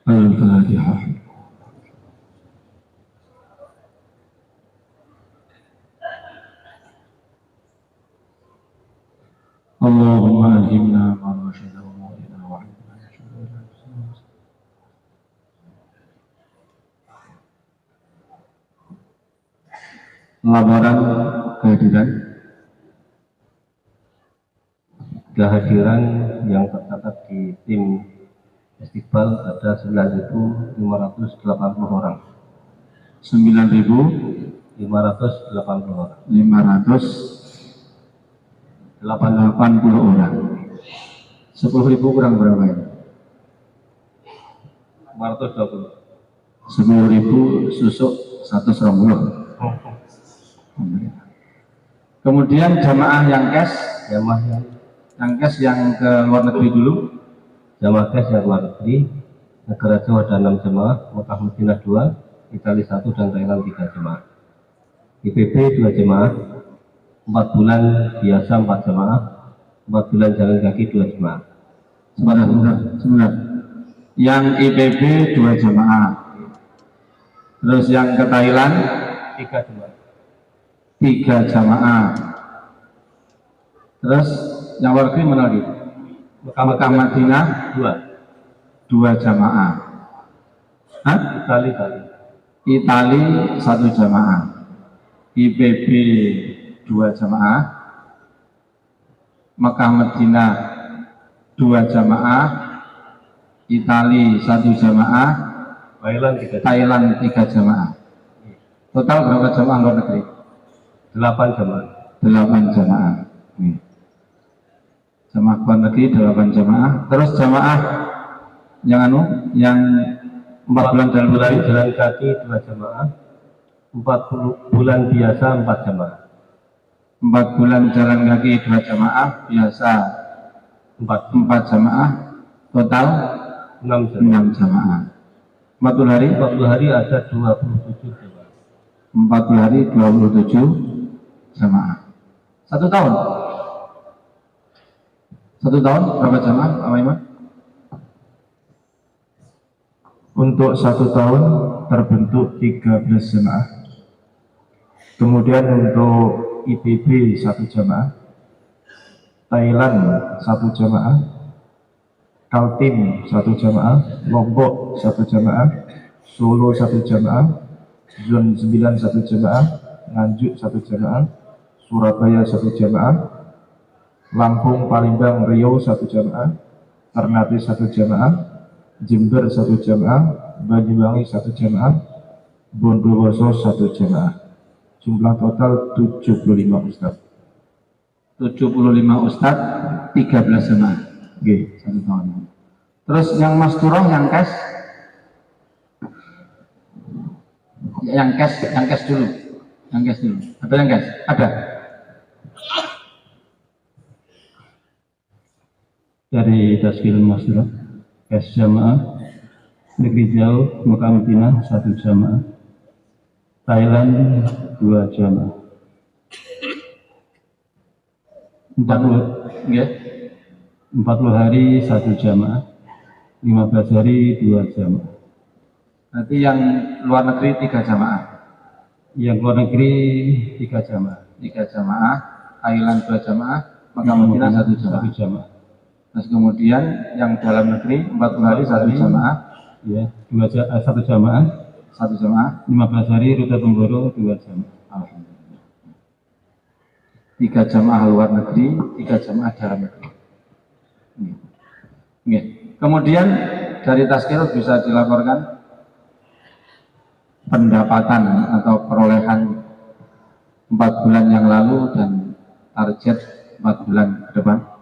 Al-Fatihah. Allahumma alhimna ma'rashida wa ma'rina wa alhimna laporan kehadiran yang tercatat di tim festival ada 9.580 orang. 9.580 orang. 580 orang. 10.000 kurang berapa ini? 520. 10.000 susuk 120. Kemudian jamaah yang cash, yang ke luar negeri dulu. Jamaah cash yang luar negeri, negara Jawa ada 6 jamaah, Mekah Madinah 2, Italia 1 dan Thailand 3 jamaah. IPB 2 jamaah, 4 bulan biasa 4 jamaah, 4 bulan jalan kaki 2 jamaah. Sebentar. Yang IPB 2 jamaah. Terus yang ke Thailand 3 jamaah. 3 jamaah. Terus yang luar negeri mana lagi? Mekah Madinah 2 jamaah. Hah? Itali 1 jamaah. IPB 2 jamaah. Mekah Madinah 2 jamaah. Itali 1 jamaah. Thailand 3 jamaah. Total berapa jamaah luar negeri? 8 jamaah. 8 jamaah. Jamaah luar negeri 8 jamaah. Terus jamaah yang yang 4 bulan jalan kaki 2 jamaah. 40 bulan biasa 4 jamaah. 4 bulan jalan kaki 2 jamaah, biasa 4 jamaah, total 6 jamaah. 40 hari ada 27 jamaah. 40 hari 27 jamaah. 1 tahun berapa jamaah, Pak Imam? Untuk 1 tahun terbentuk 13 jamaah. Kemudian untuk IPB 1 jamaah, Thailand 1 jamaah, Kaltim 1 jamaah, Lombok 1 jamaah, Solo 1 jamaah, Zon 9 1 jamaah, Nganjuk 1 jamaah, Surabaya 1 jamaah, Lampung, Palembang, Riau 1 jamaah, Ternate 1 jamaah, Jember 1 jamaah, Banyuwangi 1 jamaah, Bondowoso 1 jamaah. Jumlah total 75 ustadz. 75 ustadz, 13 jamaah. Oke, 1 tahun. Terus yang Mas Turong yang cash? Yang cash dulu. Ada yang cash? Ada. Dari Taskil Mas Turong, cash jamaah. Negeri Jauh, Mekah Madinah 1 jamaah. Thailand 2 jamaah. 40 hari 1 jamaah. 15 hari 2 jamaah. Nanti yang luar negeri 3 jamaah. Yang luar negeri 3 jamaah. 3 jamaah. Thailand 2 jamaah. Mekah Madinah 1 jamaah. Terus kemudian yang dalam negeri 40 hari 1 jamaah. Ya, 1 jamaah. 1 jamaah. 15 hari Rute Temboro 2 jamaah. Alhamdulillah. 3 jamaah luar negeri, 3 jamaah dalam negeri. Kemudian dari Tazkirah bisa dilaporkan pendapatan atau perolehan 4 bulan yang lalu dan target 4 bulan ke depan.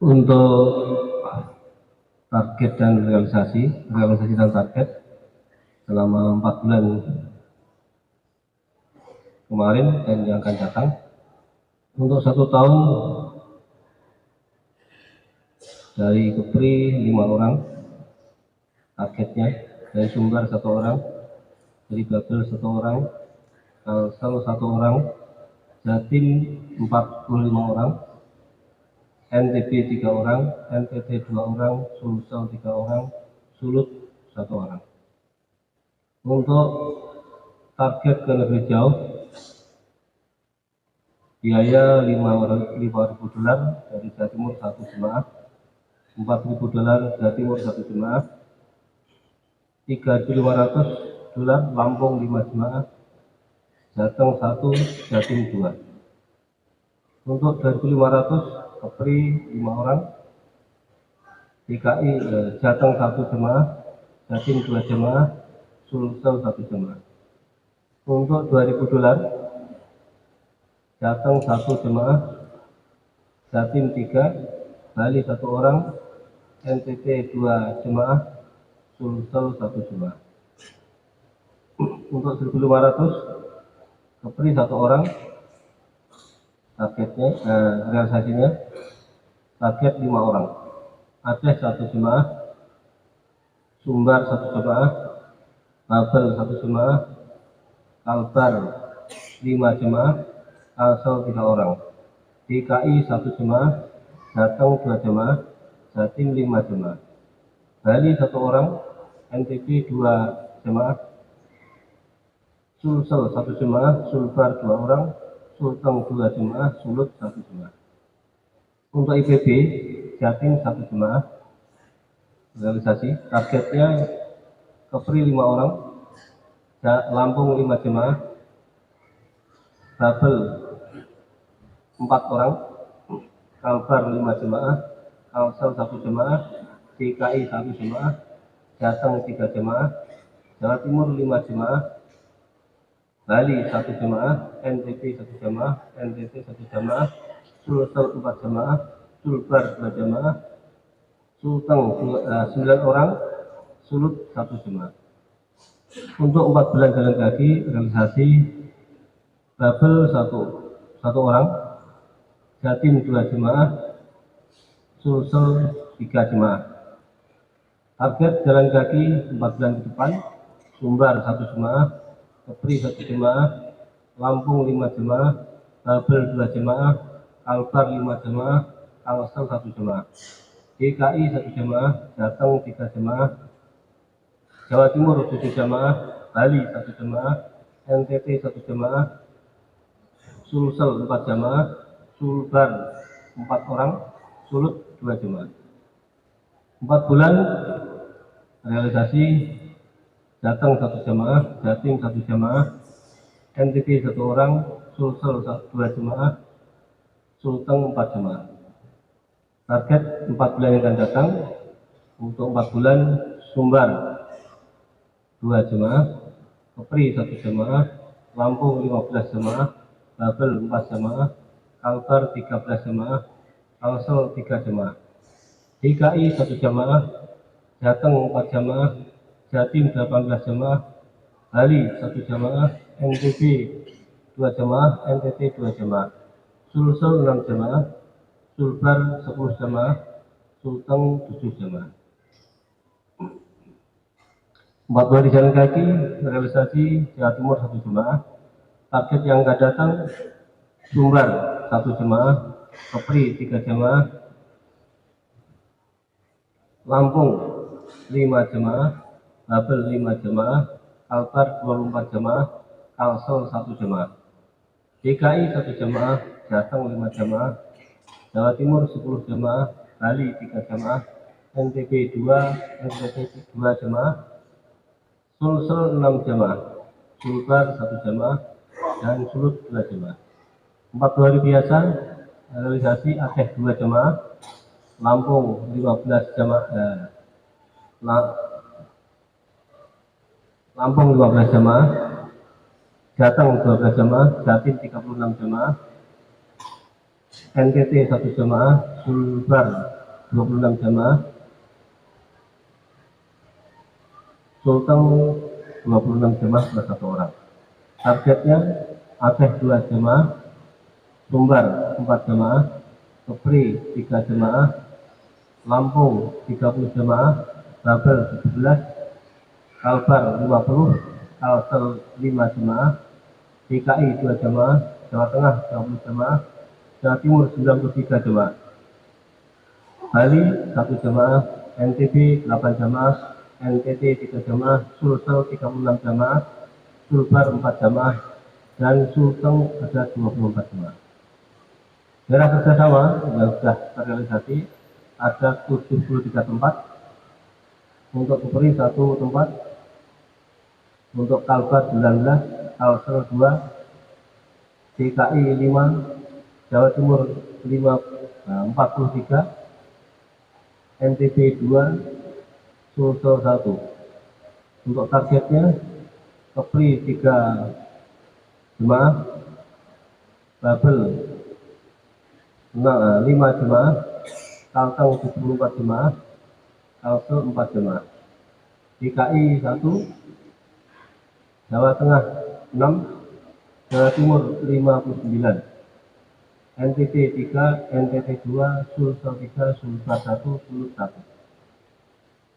Untuk target dan realisasi dan target selama 4 bulan kemarin dan yang akan datang, Untuk 1 tahun dari Kepri 5 orang targetnya, dari Sumbar 1 orang, dari Babel 1 orang, Kalsel 1 orang, Jatim 45 orang, NTB 3 orang, NTT 2 orang, Sulsel 3 orang, Sulut 1 orang. Untuk target ke negeri jauh, biaya $5.000 dari Jawa Timur 1 jemaah, $4.000 Jawa Timur 1 jemaah, $3.500 Lampung 5 jemaah, Jateng 1, Jatim 2. Untuk 2.500 Kepri 5 orang, DKI Jateng 1 jemaah, Jatim 2 jemaah, Sulsel 1 jemaah. Untuk $2.000 Jateng 1 jemaah, Jatim 3, Bali 1 orang, NTT 2 jemaah, Sulsel 1 jemaah. Untuk 1.500 Kepri 1 orang, targetnya realisasinya target 5 orang, Aceh 1 jemaah, Sumbar 1 jemaah, Babel 1 jemaah, Kalbar 5 jemaah, Kalsel 3 orang, DKI 1 jemaah, Jateng 2 jemaah, Jatim 5 jemaah, Bali 1 orang, NTB 2 jemaah, Sulsel 1 jemaah, Sulbar 2 orang, Sulteng 2 jemaah, Sulut 1 jemaah. Untuk IPB, Jatim 1 jemaah, realisasi targetnya Kepri 5 orang, Lampung 5 jemaah, Babel 4 orang, Kalbar 5 jemaah, Kalsel 1 jemaah, DKI 1 jemaah, Jateng 3 jemaah, Jawa Timur 5 jemaah, Bali 1 jemaah, NTB 1 jemaah, NTT 1 jemaah, Sulsel 4 jemaah, Sulbar 2 jemaah, Sulteng 9 orang, Sulut 1 jemaah. Untuk 4 bulan jalan kaki realisasi Babel 1 orang, Jatim 2 jemaah, Sulsel 3 jemaah. Target jalan kaki 4 bulan ke depan, Sumbar 1 jemaah, Kepri 1 jemaah, Lampung 5 jemaah, Babel 2 jemaah, Kalbar 5 jemaah, Kalsel 1 jemaah, DKI 1 jemaah, Jateng 3 jemaah, Jawa Timur 7 jemaah, Bali 1 jemaah, NTT 1 jemaah, Sulsel 4 jemaah, Sulbar 4 orang, Sulut 2 jemaah. 4 bulan realisasi Jateng 1 jemaah, Jatim 1 jemaah, NTT 1 orang, Sulsel 2 jemaah, Sulteng 4 jemaah. Target 4 bulan yang akan datang, untuk 4 bulan Sumbar 2 jemaah, Kepri 1 jemaah, Lampung 15 jemaah, Babel 4 jemaah, Kalbar 13 jemaah, Kalsel 3 jemaah, DKI 1 jemaah, Jateng 4 jemaah, Jatim 18 jemaah, Bali 1 jemaah, NTB 2 jemaah, NTT 2 jemaah, Sulsel 6 jemaah, Sulbar 10 jemaah, Sulteng 7 jemaah. 4 bulan jalan kaki realisasi Jawa Timur 1 jemaah. Target yang akan datang Sumbar 1 jemaah, Kepri 3 jemaah, Lampung 5 jemaah, Babel 5 jemaah, Kalbar 24 jemaah, Kalsel 1 jemaah, DKI 1 jemaah, Jateng 5 jemaah, Jawa Timur 10 jemaah, Bali 3 jemaah, NTB 2, NTT 2 jemaah, Sulsel 6 jemaah, Sulbar 1 jemaah, dan Sulut 2 jemaah. 4 hari biasa realisasi Aceh 2 jemaah, Lampung 15 jemaah, Lampung 15 jemaah, Jateng 12 jemaah, Jatim 36 jemaah, NTT 1 jemaah, Sulbar 26 jemaah, Sulteng 26 jemaah plus 1 orang. Targetnya Aceh 2 jemaah, Sumbar 4 jamaah, Kepri 3 jamaah, Lampung 30 jamaah, Babel 17, Kalbar 50, Kalsel 5 jamaah, DKI 2 jamaah, Jawa Tengah 20 jamaah, Jawa Timur 93 jamaah, Bali 1 jamaah, NTB 8 jamaah, NTT 3 jamaah, Sulsel 36 jamaah, Sulbar 4 jamaah, dan Sulteng ada 24 jamaah. Daerah kerjasama yang sudah terrealisasi ada 73 tempat, untuk Kepri 1 tempat, untuk Kalbar 19, Kalsel 2, DKI 5, Jawa Timur 43, NTB 2, Sulsel 1. Untuk targetnya Kepri 3 jemaah, Babel 5 jemaah, Kalteng 74 jemaah, Kalsel 4 jemaah, DKI 1, Jawa Tengah 6, Jawa Timur 59, NTT 3, NTT 2, Sulsel 3, Sulbar 1, Sulut 1.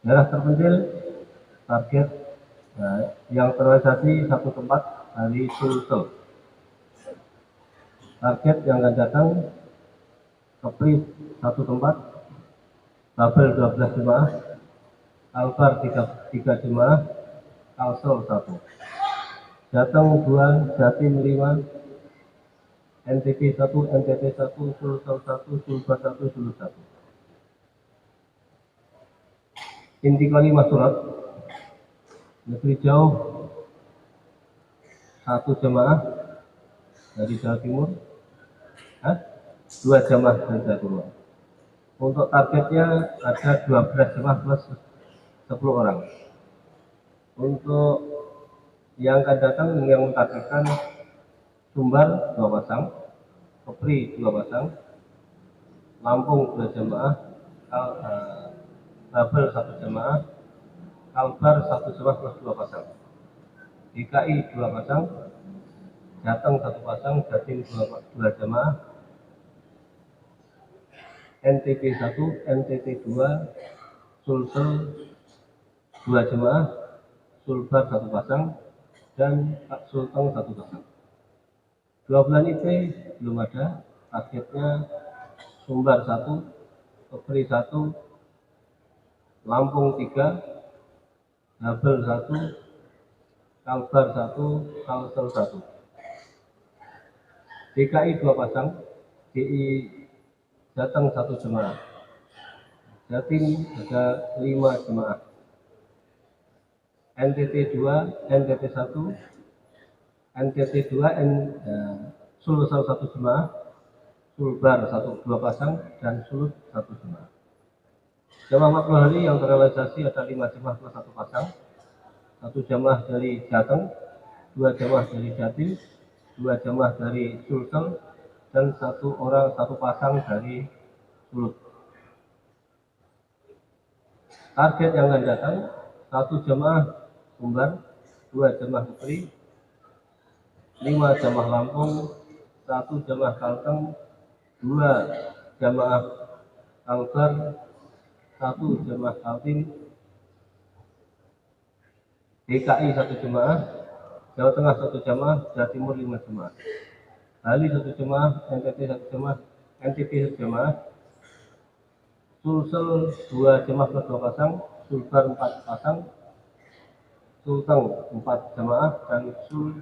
Daerah terpencil target yang terrealisasi 1 tempat dari Sulsel. Target yang akan datang Kepri 1 tempat, Babel 12 jemaah, Kalbar 3 jemaah, Kalsel 1, Jateng 2, Jatim 5, NTT 1, NTT 1, Sulsel 1, Sulbar 1, Sulut 1. Inti kalimat surat Negeri Jauh 1 jemaah dari Jawa Timur, 2 jemaah dari Jawa Timur. Untuk targetnya ada 12 jemaah plus 10 orang. Untuk yang akan datang yang mentargetkan Sumbar 2 pasang, Kepri 2 pasang, Lampung 2 jemaah, Babel 1 jemaah, Kalbar 1 jemaah plus 2 pasang, DKI 2 pasang, Jateng 1 pasang, Jatim 2 jemaah, NTB 1, NTT 2, Sulsel 2 jemaah, Sulbar 1 pasang, dan Sulteng 1 pasang. 2 bulan itu belum ada. Targetnya Sumbar 1, Kepri 1, Lampung 3, Babel 1, Kalbar 1, Kalsel 1. DKI 2 pasang, DI Jateng 1 jemaah, Jatim ada 5 jemaah, NTT 2, NTT 1, NTT 2, Sulsel 1 jemaah, Sulbar 2 pasang, dan Sulut 1 jemaah. Jemaah 40 hari yang terrealisasi ada 5 jemaah plus 1 pasang, 1 jemaah dari Jateng, 2 jemaah dari Jatim, 2 jemaah dari Sulsel, dan 1 pasang dari Sulut. Target yang akan datang 1 jemaah Sumbar, 2 jemaah Kepri, 5 jemaah Lampung, 1 jemaah Kalteng, 2 jemaah Kalbar, 1 jemaah Kaltim, DKI 1 jemaah, Jawa Tengah 1 jemaah, Jawa Timur 5 jemaah, Bali 1 jemaah, NTT 1 jemaah, NTB 1 jemaah, Sulsel 2 jemaah plus 2 pasang, Sulbar 4 pasang, Sulteng 4 jemaah, dan Sulut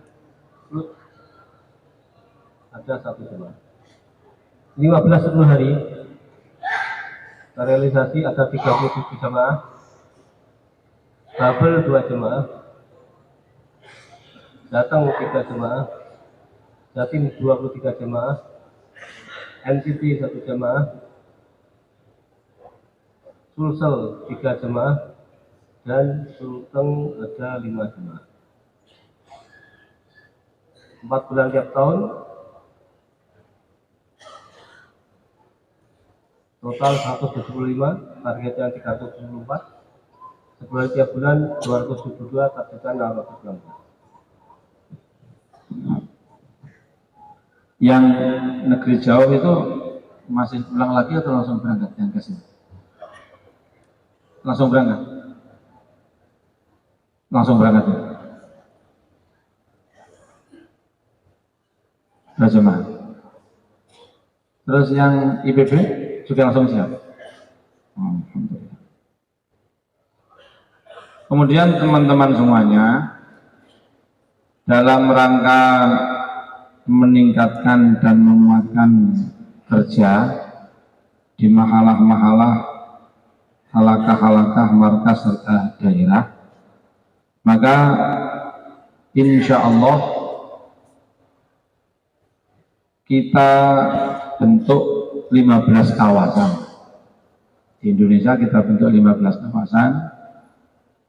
ada 1 jemaah. 15-10 hari terrealisasi ada 37 jemaah, Babel 2 jemaah, Jateng 3 jemaah, Jatim 23 jemaah, NTT 1 jemaah, Sulsel 3 jemaah, dan Sulteng ada 5 jemaah. 4 bulan tiap tahun, total 175, targetnya 374, 10 tiap bulan 272, targetnya 616. Yang negeri jauh itu masih pulang lagi atau langsung berangkat yang ke sini? Langsung berangkat? Langsung berangkat ya? Jemaah. Terus yang IPB juga langsung siap? Alhamdulillah. Kemudian teman-teman semuanya, dalam rangka meningkatkan dan menguatkan kerja di mahalah-mahalah, halakah-halakah, markas serta daerah, maka insya Allah kita bentuk 15 kawasan. Di Indonesia kita bentuk 15 kawasan,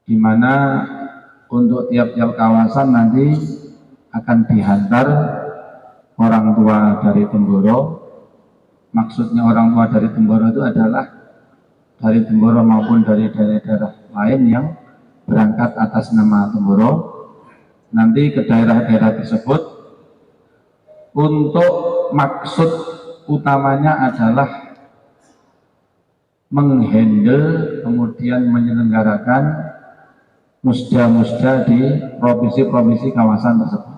di mana untuk tiap-tiap kawasan nanti akan dihantar orang tua dari Temboro. Maksudnya orang tua dari Temboro itu adalah dari Temboro maupun dari daerah-daerah lain yang berangkat atas nama Temboro, nanti ke daerah-daerah tersebut. Untuk maksud utamanya adalah menghandle kemudian menyelenggarakan musda-musda di provinsi-provinsi kawasan tersebut.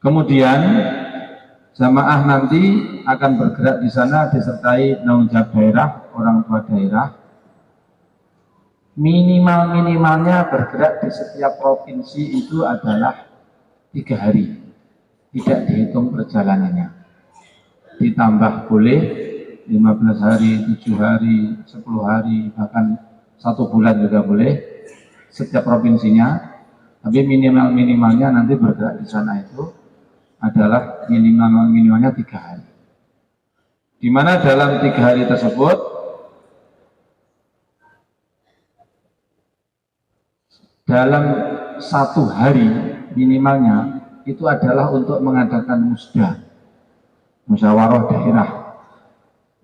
Kemudian jamaah nanti akan bergerak di sana disertai penanggung jawab daerah, orang tua daerah. Minimalnya bergerak di setiap provinsi itu adalah 3 hari, tidak dihitung perjalanannya. Ditambah boleh 15 hari, 7 hari, 10 hari, bahkan 1 bulan juga boleh setiap provinsinya. Tapi minimalnya nanti bergerak di sana itu adalah minimalnya 3 hari. Di mana dalam 3 hari tersebut dalam 1 hari minimalnya itu adalah untuk mengadakan musyawarah daerah,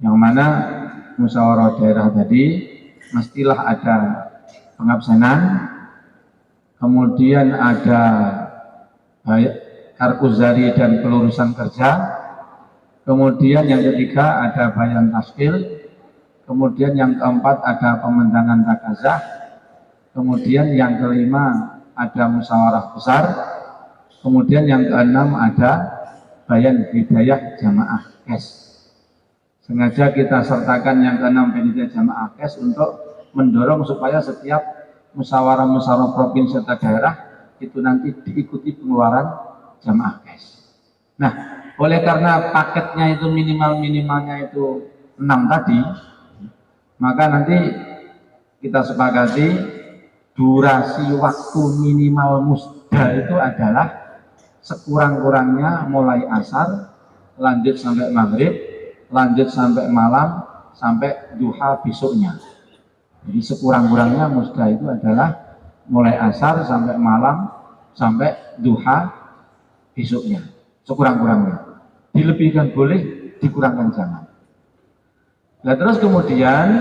yang mana musyawarah daerah tadi mestilah ada pengabsenan, kemudian ada karkuzari dan pelurusan kerja, kemudian yang ketiga ada bayan taskil, kemudian yang keempat ada pementangan takazah, kemudian yang kelima ada musyawarah besar, kemudian yang keenam ada bayan hidayah jamaah kes. Sengaja kita sertakan yang keenam bayan hidayah jamaah kes untuk mendorong supaya setiap musyawarah provinsi atau daerah itu nanti diikuti pengeluaran jamaah kes. Nah, oleh karena paketnya itu minimalnya itu 6 tadi, maka nanti kita sepakati durasi waktu minimal musda itu adalah sekurang-kurangnya mulai asar, lanjut sampai maghrib, lanjut sampai malam, sampai duha besoknya. Jadi sekurang-kurangnya musda itu adalah mulai asar sampai malam, sampai duha besoknya. Sekurang-kurangnya. Dilebihkan boleh, dikurangkan jangan. Nah terus kemudian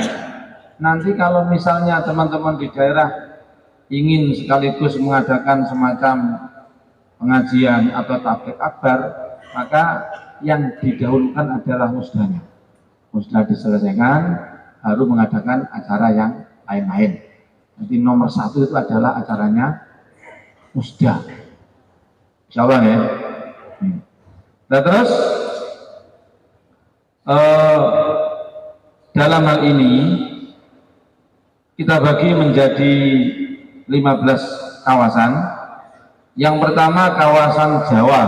nanti kalau misalnya teman-teman di daerah ingin sekaligus mengadakan semacam pengajian atau tabligh akbar, maka yang didahulukan adalah musdanya. Musda diselesaikan, baru mengadakan acara yang lain-lain. Jadi nomor 1 itu adalah acaranya musda. Insya Allah ya. Nah terus dalam hal ini kita bagi menjadi 15 kawasan. Yang pertama kawasan Jawa,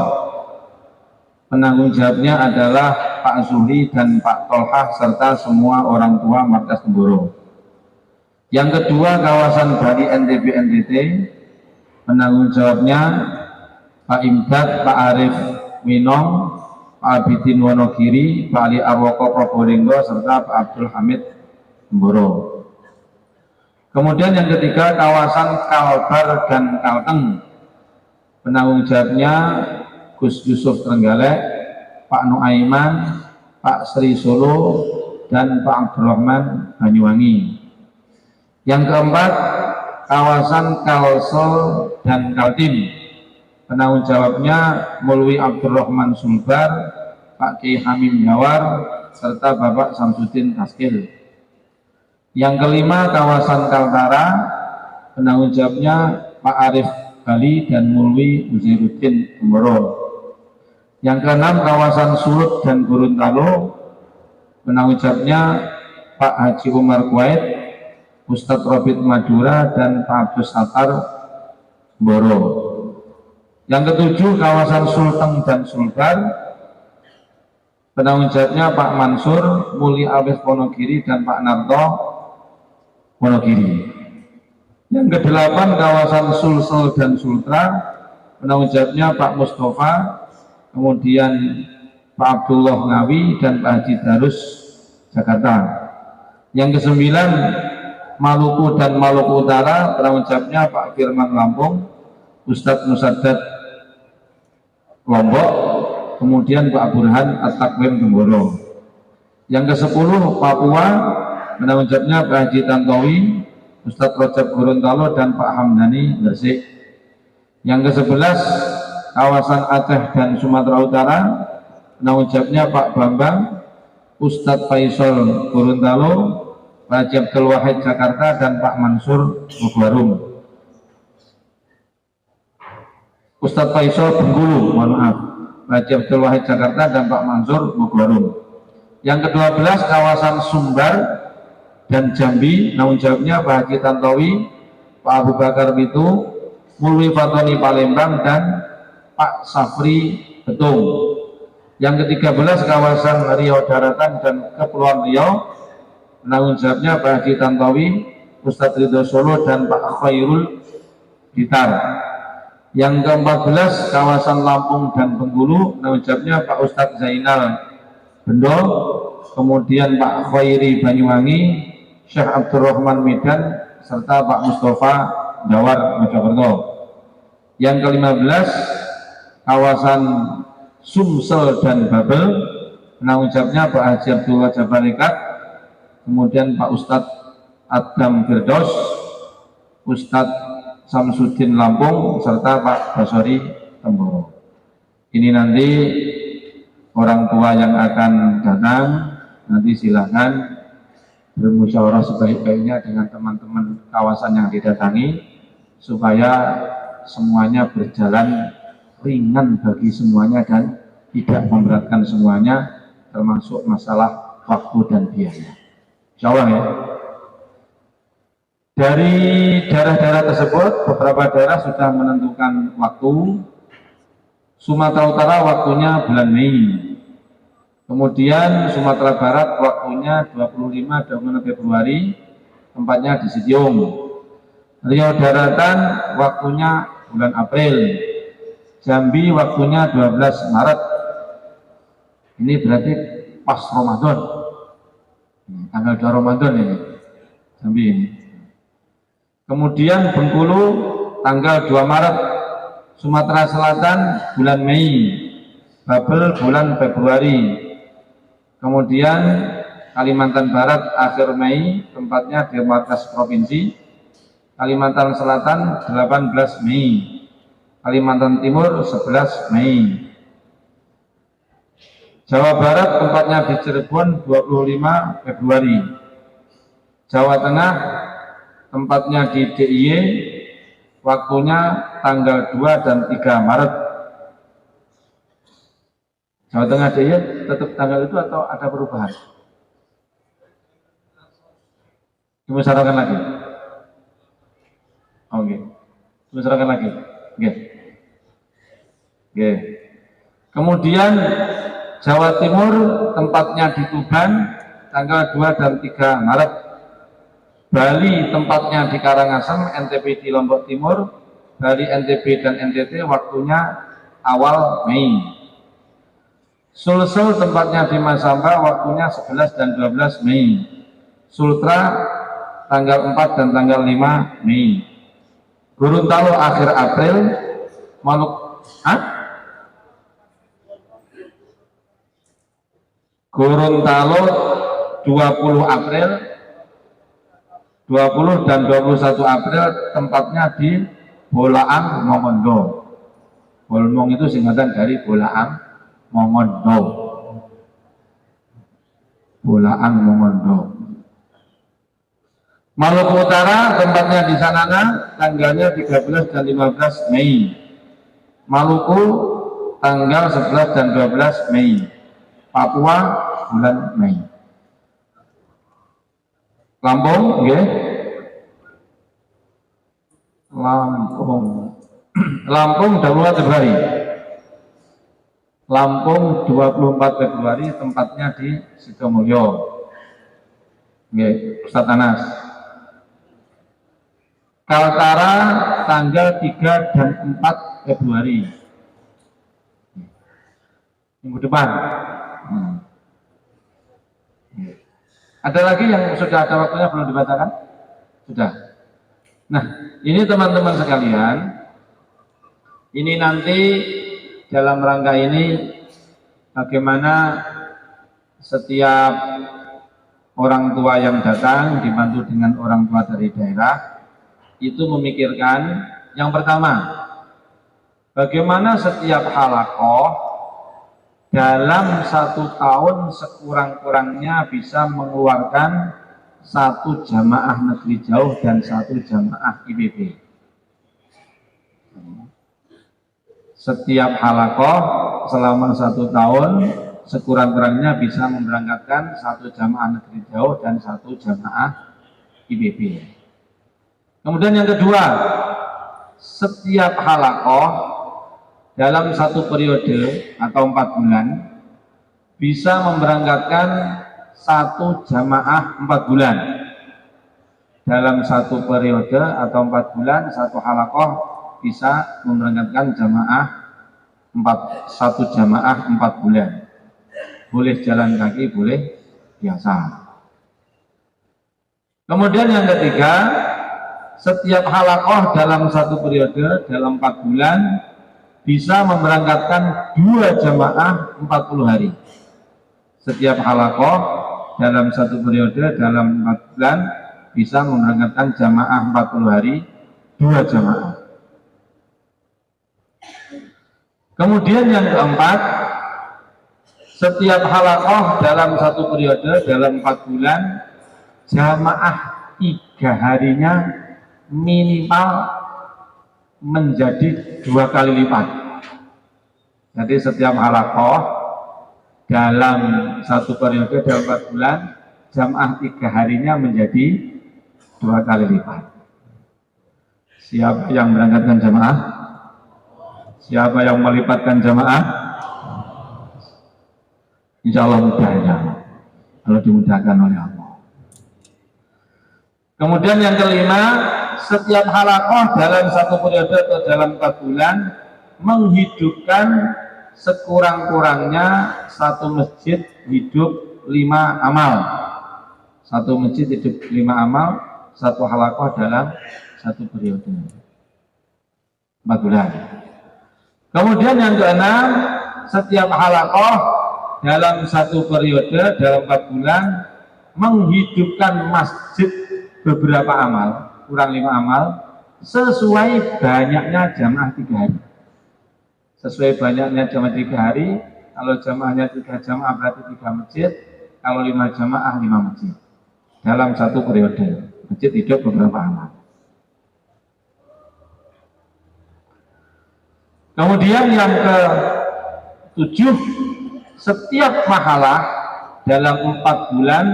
penanggung jawabnya adalah Pak Zuhri dan Pak Tolhah serta semua orang tua markas Temboro. Yang kedua kawasan Bali NTB NTT, penanggung jawabnya Pak Imdad, Pak Arif Winong, Pak Abidin Wonogiri, Pak Ali Arwoko Probolinggo serta Pak Abdul Hamid Temboro. Kemudian yang ketiga kawasan Kalbar dan Kalteng, penanggung jawabnya Gus Yusuf Trenggalek, Pak Nuaiman, Pak Sri Solo, dan Pak Abdurrahman Banyuwangi. Yang keempat kawasan Kalsel dan Kaltim, Penanggung jawabnya Mulwi Abdurrahman Sulbar, Pak Kiai Hamim Jawar, serta Bapak Samsudin Taskil. Yang kelima, kawasan Kaltara, penanggung jawabnya Pak Arif Bali dan Mulwi Uzairuddin Gemboro. Yang keenam, kawasan Sulut dan Gorontalo, penanggung jawabnya Pak Haji Umar Kuwait, Ustadz Robit Madura, dan Pak Abdus Sattar Boro. Yang ketujuh, kawasan Sulteng dan Sulbar, penanggung jawabnya Pak Mansur, Muli Awes Wonogiri, dan Pak Narto Wonogiri. Yang kedelapan, kawasan Sulsel dan Sultra, penanggung jawabnya Pak Mustafa, kemudian Pak Abdullah Ngawi, dan Pak Haji Darus Jakarta. Yang kesembilan, Maluku dan Maluku Utara, penanggung jawabnya Pak Firman Lampung, Ustadz Musaddad Lombok, kemudian Pak Burhan At-Takwim Gemboro. Yang ke-10, Papua, penanggung jawabnya Pak Haji Tantowi, Ustadz Rojab Gorontalo, dan Pak Hamdani Gresik. Yang ke-11, kawasan Aceh dan Sumatera Utara, penanggung jawabnya Pak Bambang, Ustadz Faisal Gorontalo, Pak Haji Abdul Wahid Jakarta, dan Pak Mansur Bogwarum. Ustadz Faisal Bengkulu, mohon maaf, Pak Haji Abdul Wahid Jakarta, dan Pak Mansur Bogwarum. Yang ke-12, kawasan Sumbar dan Jambi, penanggung jawabnya Pak Haji Tantowi, Pak Abu Bakar Bitu, Mulwi Fatoni Palembang, dan Pak Safri Betung. Yang ke-13, kawasan Riau Daratan dan Kepulauan Riau, penanggung jawabnya Pak Haji Tantowi, Ustadz Ridho Solo, dan Pak Khairul Ditar. Yang ke-14, kawasan Lampung dan Bengkulu, penanggung jawabnya Pak Ustadz Zainal Bendo, kemudian Pak Khairi Banyuwangi, Syekh Abdurrahman Medan, serta Pak Mustafa Jawar Mojokerto. Yang ke-15, kawasan Sumsel dan Babel, penanggung jawabnya Pak Haji Abdullah Jabarikat, kemudian Pak Ustadz Adam Firdaus, Ustadz Samsudin Lampung, serta Pak Basori Temboro. Ini nanti orang tua yang akan datang, nanti silakan bermusyawarah sebaik-baiknya dengan teman-teman kawasan yang didatangi, supaya semuanya berjalan ringan bagi semuanya dan tidak memberatkan semuanya, termasuk masalah waktu dan biaya. Insya Allah ya. Dari daerah-daerah tersebut, beberapa daerah sudah menentukan waktu. Sumatera Utara waktunya bulan Mei. Kemudian Sumatera Barat waktunya 25 Februari, tempatnya di Sitiung. Riau Daratan waktunya bulan April. Jambi waktunya 12 Maret. Ini berarti pas Ramadan. Tanggal 2 Ramadan ini. Jambi ini. Kemudian Bengkulu tanggal 2 Maret, Sumatera Selatan bulan Mei, Babel bulan Februari. Kemudian Kalimantan Barat akhir Mei, tempatnya di markas provinsi. Kalimantan Selatan 18 Mei, Kalimantan Timur 11 Mei. Jawa Barat tempatnya di Cirebon 25 Februari. Jawa Tengah tempatnya di DIY, waktunya tanggal 2 dan 3 Maret. Jawa Tengah DIY tetap tanggal itu atau ada perubahan? Dimusyawarahkan lagi. Oke. Dimusyawarahkan lagi. Oke. Oke. Kemudian Jawa Timur tempatnya di Tuban tanggal 2 dan 3 Maret. Bali tempatnya di Karangasem, NTB di Lombok Timur, Bali, NTB, dan NTT waktunya awal Mei. Sulsel tempatnya di Masamba, waktunya 11 dan 12 Mei. Sultra tanggal 4 dan tanggal 5 Mei. Gorontalo akhir April. Gorontalo 20 April, 20 dan 21 April tempatnya di Bolaang Mongondo. Bolmong itu singkatan dari Bolaang Mongondo. Bolaang Mongondo. Maluku Utara tempatnya di Sanana, tanggalnya 13 dan 15 Mei. Maluku tanggal 11 dan 12 Mei. Papua bulan Mei. Lampung, okay. Lampung 24 Februari. Lampung 24 Februari, tempatnya di Sidomulyo. Okay, Ustaz Anas. Kaltara tanggal 3 dan 4 Februari. Minggu depan. Ada lagi yang sudah ada waktunya belum dibacakan? Sudah. Nah, ini teman-teman sekalian, ini nanti dalam rangka ini bagaimana setiap orang tua yang datang dibantu dengan orang tua dari daerah itu memikirkan yang pertama, bagaimana setiap halakoh dalam 1 tahun sekurang-kurangnya bisa mengeluarkan 1 jamaah negeri jauh dan 1 jamaah IPB. Setiap halakoh selama 1 tahun sekurang-kurangnya bisa memberangkatkan 1 jamaah negeri jauh dan 1 jamaah IPB. Kemudian yang kedua, setiap halakoh dalam 1 periode atau 4 bulan bisa memberangkatkan 1 jamaah 4 bulan. Dalam 1 periode atau 4 bulan 1 halakoh bisa memberangkatkan jamaah 1 jamaah 4 bulan. Boleh jalan kaki, boleh biasa. Kemudian yang ketiga, setiap halakoh dalam 1 periode dalam 4 bulan bisa memberangkatkan 2 jamaah 40 hari. Setiap halakoh dalam 1 periode dalam 4 bulan bisa memberangkatkan jamaah 40 hari, 2 jamaah. Kemudian yang keempat, setiap halakoh dalam 1 periode dalam 4 bulan jamaah 3 harinya minimal menjadi 2 kali lipat. Jadi setiap halakoh dalam 1 periode dalam 4 bulan jamaah 3 harinya menjadi 2 kali lipat. Siapa yang berangkatkan jamaah? Siapa yang melipatkan jamaah? Insya Allah mudahnya, kalau dimudahkan oleh Allah. Kemudian yang kelima, setiap halakoh dalam 1 periode atau dalam 4 bulan menghidupkan sekurang-kurangnya 1 masjid hidup 5 amal. 1 masjid hidup 5 amal, 1 halakoh dalam 1 periode 4 bulan. Kemudian yang keenam, setiap halakoh dalam 1 periode dalam 4 bulan menghidupkan masjid beberapa amal, kurang 5 amal, sesuai banyaknya jamaah 3 hari. Sesuai banyaknya jamaah 3 hari, kalau jamaahnya 3 jamaah berarti 3 masjid, kalau 5 jamaah 5 masjid. Dalam 1 periode, masjid hidup beberapa amal. Kemudian yang ke-7, setiap mahalah dalam 4 bulan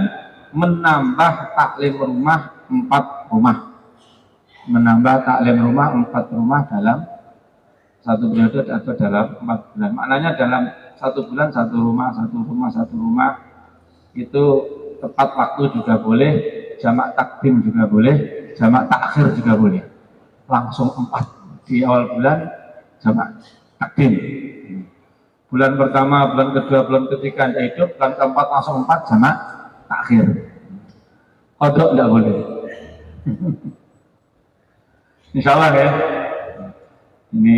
menambah taklim rumah 4 rumah. Menambah taklim rumah 4 rumah dalam 1 periode atau dalam 4 bulan. Maknanya dalam 1 bulan 1 rumah, 1 rumah, 1 rumah. Itu tepat waktu juga boleh, jamak takdim juga boleh, jamak takhir juga boleh. Langsung 4 di awal bulan jamak takdim. Bulan pertama, bulan kedua, bulan ketiga tidak hidup, bulan keempat langsung 4 jamak takhir. Kodok tidak boleh. Insya Allah ya. Ini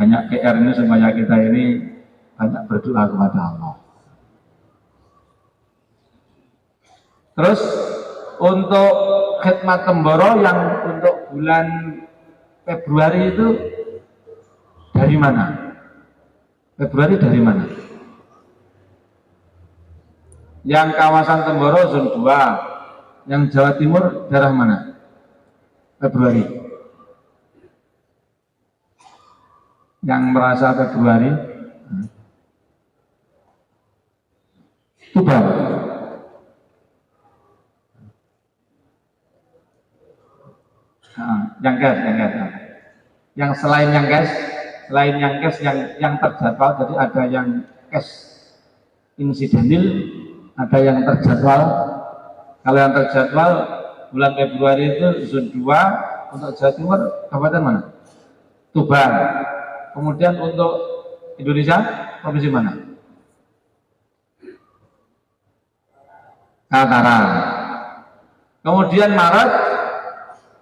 banyak PR ini supaya kita ini banyak berdoa kepada Allah. Terus untuk khidmat temboro yang untuk bulan Februari itu dari mana? Februari dari mana? Yang kawasan Temboro zona 2, yang Jawa Timur daerah mana? Februari. Yang merasa Februari, Tuban. Yang gas. Yang selain yang gas, yang terjadwal, jadi ada yang gas insidentil, ada yang terjadwal. Kalau yang terjadwal bulan Februari itu zona 2 untuk Jawa Timur, kabupaten mana? Tuban. Kemudian untuk Indonesia, provinsi mana? Kaltara. Kemudian Maret,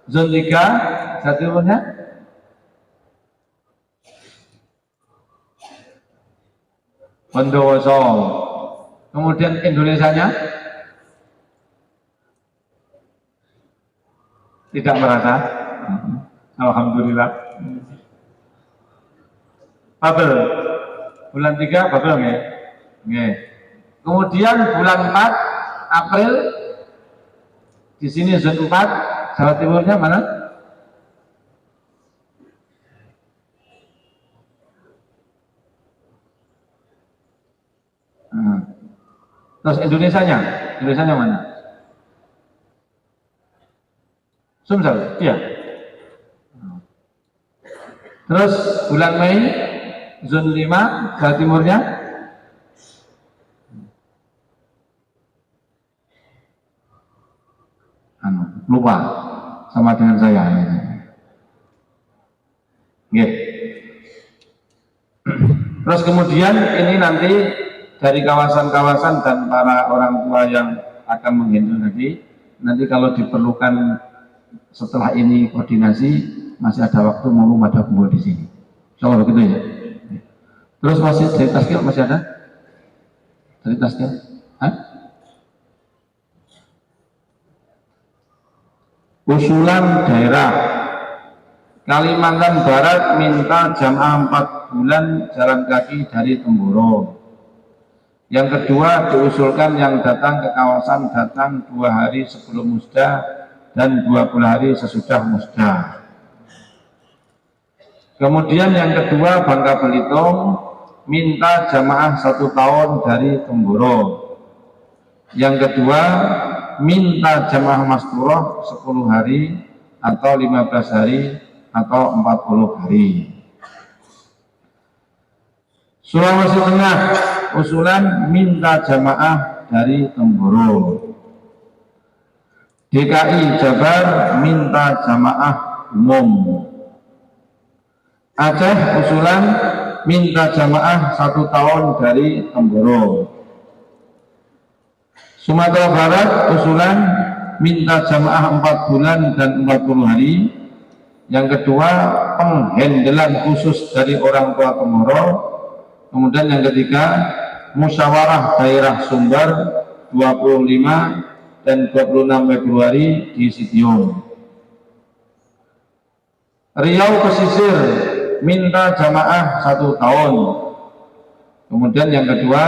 zona 3, Jawa Timurnya Bondowoso. Kemudian Indonesianya tidak merasa. Alhamdulillah. Babel. Bulan 3 Babel nggih. Nggih. Kemudian bulan 4 April di sini zona 4, Jawa Timurnya mana? Terus Indonesianya mana? Sumsel, iya. Terus bulan Mei zona 5, Jawa Timurnya lupa sama dengan saya. Oke. Terus kemudian ini nanti dari kawasan-kawasan dan para orang tua yang akan menghandle nanti kalau diperlukan setelah ini koordinasi masih ada waktu mau pada kumpul di sini. Insyaallah begitu ya. Terus masih dari Taskil masih ada? Dari Taskil? Usulan daerah Kalimantan Barat minta jamaah 4 bulan jalan kaki dari Temboro. Yang kedua diusulkan yang datang ke kawasan datang 2 hari sebelum musda dan 20 hari sesudah musda. Kemudian yang kedua Bangka Belitung minta jamaah 1 tahun dari Temboro. Yang kedua minta jamaah Masturoh 10 hari atau 15 hari atau 40 hari. Sulawesi Tengah usulan minta jamaah dari Temboro. DKI Jabar minta jamaah umum. Aceh usulan minta jamaah 1 tahun dari Temboro. Sumatera Barat usulan minta jamaah 4 bulan dan 40 hari. Yang kedua penghandelan khusus dari orang tua Temboro. Kemudian yang ketiga musyawarah daerah Sumbar 25 dan 26 Februari di Sidium. Riau Pesisir minta jamaah 1 tahun. Kemudian yang kedua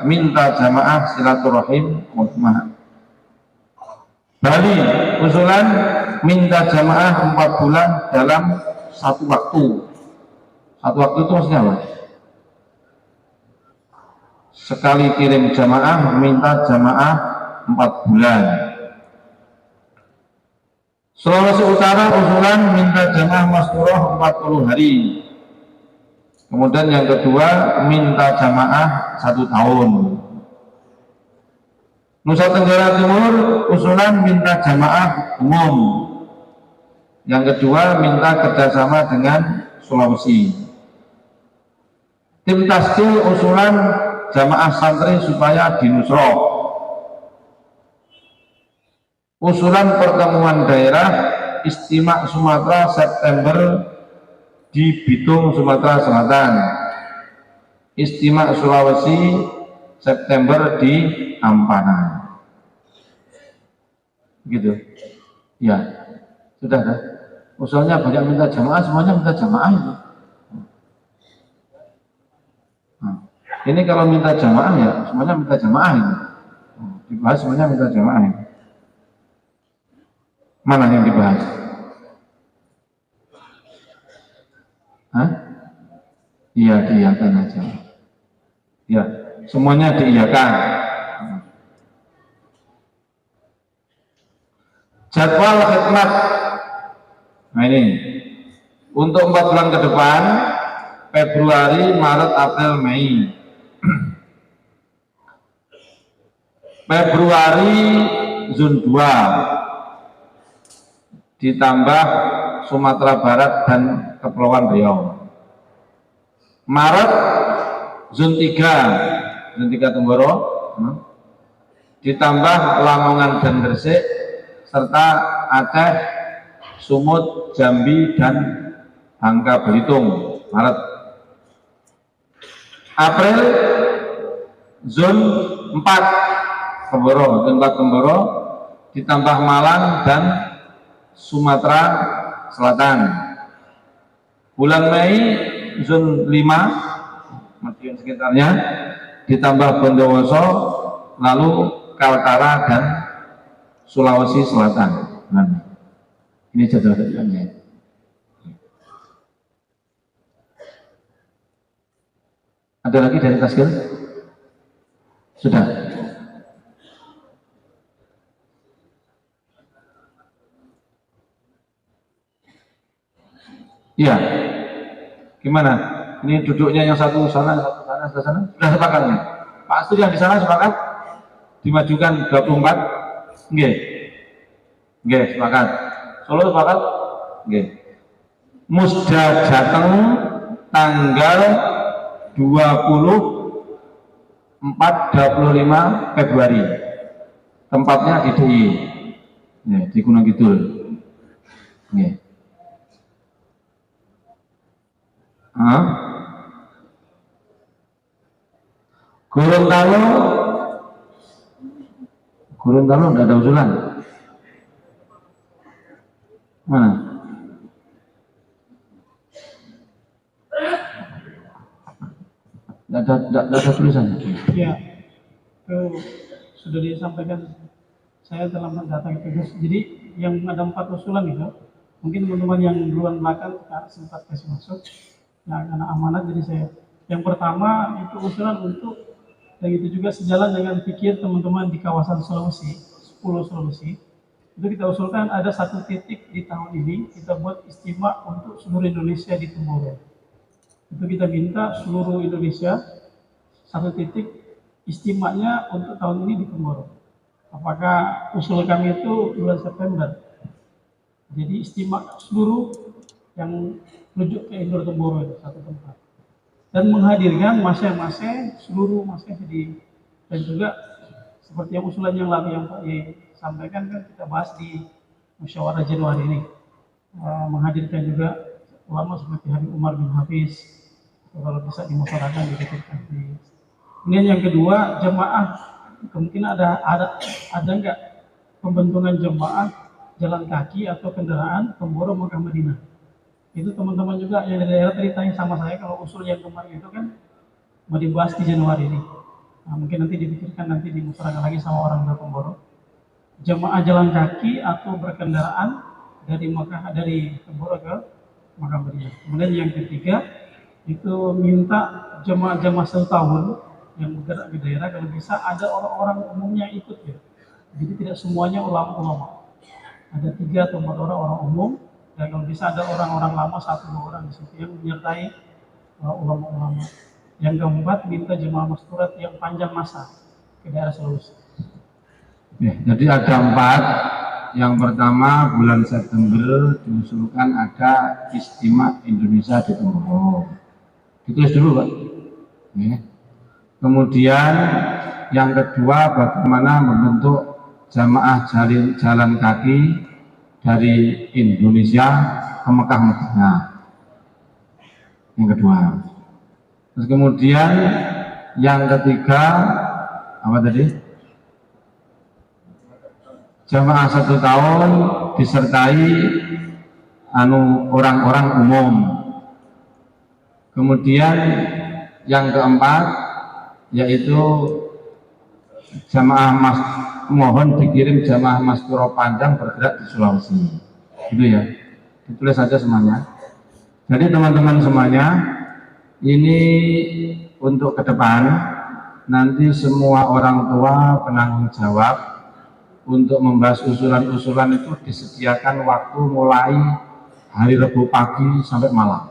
minta jamaah silaturahim musmah. Bali usulan minta jamaah 4 bulan dalam 1 waktu. 1 waktu itu maksudnya apa? Sekali kirim jamaah minta jamaah 4 bulan. Sulawesi Utara usulan minta jamaah Masturoh 40 hari. Kemudian yang kedua minta jamaah 1 tahun. Nusa Tenggara Timur usulan minta jamaah umum. Yang kedua minta kerjasama dengan Sulawesi. Tim Taskil usulan jamaah santri supaya dinusroh. Usulan pertemuan daerah Istimewa Sumatera September di Bitung, Sumatera Selatan. Istimewa Sulawesi September di Ampana. Gitu. Ya, sudah kan? Usulnya banyak minta jamaah, semuanya minta jamaah itu. Ini kalau minta jamaah ya semuanya minta jamaah ini. Dibahas semuanya minta jamaah ini. Mana yang dibahas? Hah? Iya, diiyakan aja. Ya, semuanya diiyakan. Jadwal khidmat. Nah ini untuk 4 bulan ke depan, Februari, Maret, April, Mei. Februari Zon 2 ditambah Sumatera Barat dan Kepulauan Riau. Maret Zon 3 Temboro ditambah Lamongan dan Gresik serta Aceh, Sumut, Jambi dan Bangka Belitung. Maret. April Zon 4 Temboro ditambah Malang dan Sumatera Selatan. Bulan Mei Zon 5 Madiun sekitarnya ditambah Bondowoso, lalu Kaltara dan Sulawesi Selatan. Nah, ini jadwalnya. Ada lagi dari Tasgil? Sudah. Iya. Gimana? Ini duduknya yang satu sana, satu sana, satu sana. Sudah sepakat ya? Pak Astur yang di sana sepakat? Dimajukan 24? Nggih. Nggih, sepakat. Solo sepakat? Nggih. Musda Jateng tanggal 24-25 Februari. Tempatnya di DI. Ya, di Gunung Kidul. Nggih. Gorontalo tidak ada usulan. Mana? Tidak ada tulisannya. Ya, itu sudah disampaikan saya dalam data itu. Jadi yang ada 4 usulan itu, mungkin teman-teman yang duluan belakang sempat kasih masuk. Nah, karena amanat jadi saya. Yang pertama itu usulan untuk, dan itu juga sejalan dengan pikir teman-teman di kawasan Sulawesi, 10 Sulawesi. Itu kita usulkan ada 1 titik di tahun ini kita buat istimewa untuk seluruh Indonesia di Temboro. Itu kita minta seluruh Indonesia 1 titik istimewanya untuk tahun ini di Temboro. Apakah usul kami itu bulan September? Jadi istimewa seluruh yang menuju ke Indoor Temboro itu 1 tempat. Dan menghadirkan masing-masing seluruh masing-masing dan juga seperti yang usulan yang lalu yang Pak Ye sampaikan kan kita bahas di musyawarah Januari ini, menghadirkan juga ulama seperti Habib Umar bin Hafiz, kalau bisa dimusyawarahkan dipikirkan. Kemudian yang kedua, jemaah kemungkinan ada enggak pembentukan jemaah jalan kaki atau kendaraan Temboro Mekah Madinah. Itu teman-teman juga yang dari daerah tadi tanya sama saya, kalau usul yang kemarin itu kan mau dibahas di Januari ini. Nah, mungkin nanti dipikirkan, nanti dimusyawarahkan lagi sama orang dari Temboro. Jemaah jalan kaki atau berkendaraan dari Mekah, dari Temboro ke Mekah Madinah. Kemudian yang ketiga itu minta jemaah-jemaah setahun yang bergerak di daerah kalau bisa ada orang-orang umumnya yang ikut ya. Jadi tidak semuanya ulama-ulama. Ada 3 atau 4 orang umum. Dan kalau bisa ada orang-orang lama 1-2 orang di situ yang menyertai ulama-ulama. Yang keempat minta jemaah masturat yang panjang masa ke daerah Sulawesi. Ya, jadi ada 4. Yang pertama bulan September diusulkan ada istimewa Indonesia di Temboro. Ditulis dulu Pak. Ya. Kemudian yang kedua bagaimana membentuk jamaah jalan kaki dari Indonesia ke Mekah Madinah. Yang kedua. Terus kemudian yang ketiga apa tadi? Jamaah 1 tahun disertai orang-orang umum. Kemudian yang keempat yaitu jamaah mas, mohon dikirim jamaah Masturo Panjang bergerak di Sulawesi, gitu ya, ditulis saja semuanya. Jadi teman-teman semuanya, ini untuk ke depan nanti semua orang tua penanggung jawab untuk membahas usulan-usulan itu disediakan waktu mulai hari Rabu pagi sampai malam,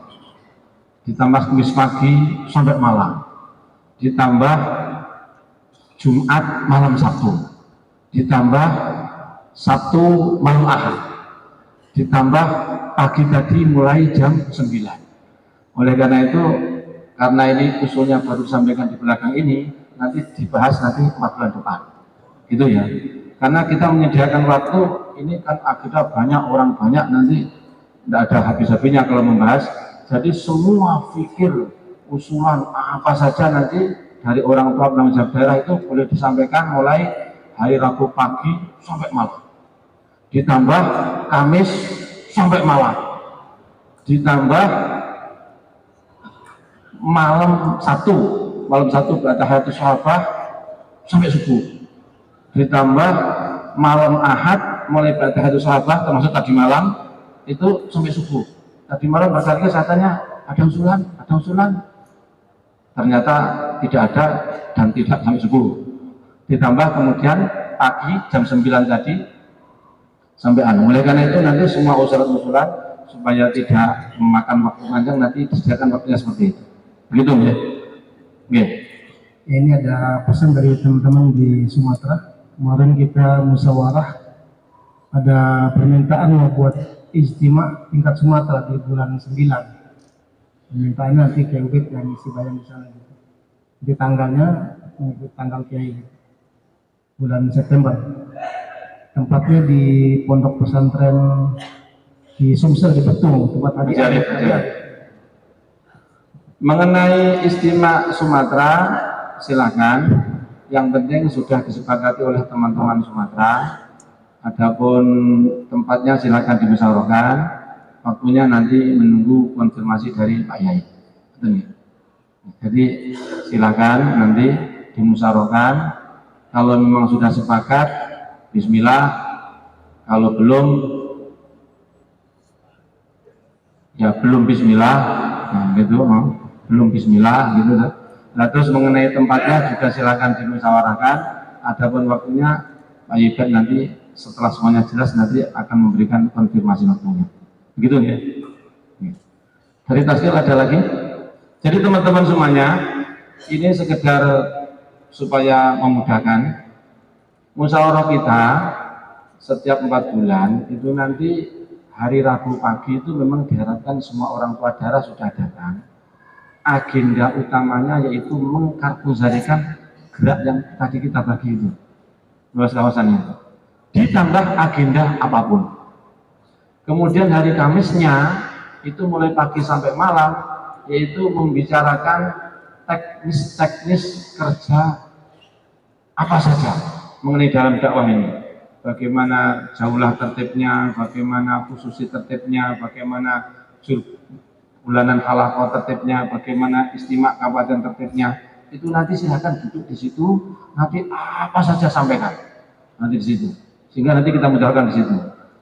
ditambah Kamis pagi sampai malam, ditambah Jumat malam Sabtu, ditambah Sabtu malam Ahad, ditambah pagi tadi mulai jam 9. Oleh karena itu, karena ini usulnya baru disampaikan di belakang ini, nanti dibahas nanti 4 bulan depan, gitu ya. Karena kita menyediakan waktu, ini kan agenda banyak, orang banyak, nanti tidak ada habis-habisnya kalau membahas. Jadi semua fikir, usulan apa saja nanti dari orang tua penanggung jawab daerah itu boleh disampaikan mulai hari Rabu pagi sampai malam, ditambah Kamis sampai malam, ditambah malam Sabtu berarti hari Sahabah sampai subuh, ditambah malam Ahad mulai berarti hari Sahabah termasuk tadi malam itu sampai subuh. Tadi malam berarti katanya ada usulan, ternyata tidak ada dan tidak sampai subuh. Ditambah kemudian pagi jam 9 tadi sampai anu. Oleh karena itu nanti semua usulan-usulan supaya tidak memakan waktu panjang nanti disediakan waktunya seperti itu. Begitu ya. Oke. Ini ada pesan dari teman-teman di Sumatera. Kemarin kita musyawarah, ada permintaan buat ijtima tingkat Sumatera di bulan 9. Permintaannya nanti ke UBIT yang isi bayan di sana gitu. Di tanggalnya mengikut tanggal Kiai bulan September. Tempatnya di pondok pesantren di Sumsel di Betung, tempat tadi ada. Mengenai istimewa Sumatera, silakan. Yang penting sudah disepakati oleh teman-teman Sumatera. Adapun tempatnya silakan dimusyawarahkan. Waktunya nanti menunggu konfirmasi dari Pak Yai. Betul ya? Jadi silakan nanti dimusyawarahkan. Kalau memang sudah sepakat, Bismillah. Kalau belum, ya belum Bismillah. Nah, gitu, belum Bismillah, gitu. Nah, terus mengenai tempatnya juga silakan dimusyawarahkan. Adapun waktunya, Pak Yibet nanti setelah semuanya jelas nanti akan memberikan konfirmasi waktunya. Begitu ya. Dari Taskil ada lagi. Jadi teman-teman semuanya, ini sekedar supaya memudahkan musyawarah kita setiap 4 bulan itu nanti hari Rabu pagi itu memang diharapkan semua orang tua daerah sudah datang. Agenda utamanya yaitu mengkarbohidratkan gerak yang tadi kita bagi itu, luas kawasannya. Ditambah agenda apapun. Kemudian hari Kamisnya itu mulai pagi sampai malam yaitu membicarakan teknis-teknis kerja apa saja mengenai dalam dakwah ini. Bagaimana jauhlah tertibnya, bagaimana khususi tertibnya, bagaimana bulanan halaqah tertibnya, bagaimana istimewa kabupaten tertibnya. Itu nanti silakan duduk di situ, nanti apa saja sampaikan nanti di situ. Sehingga nanti kita mudahkan di situ.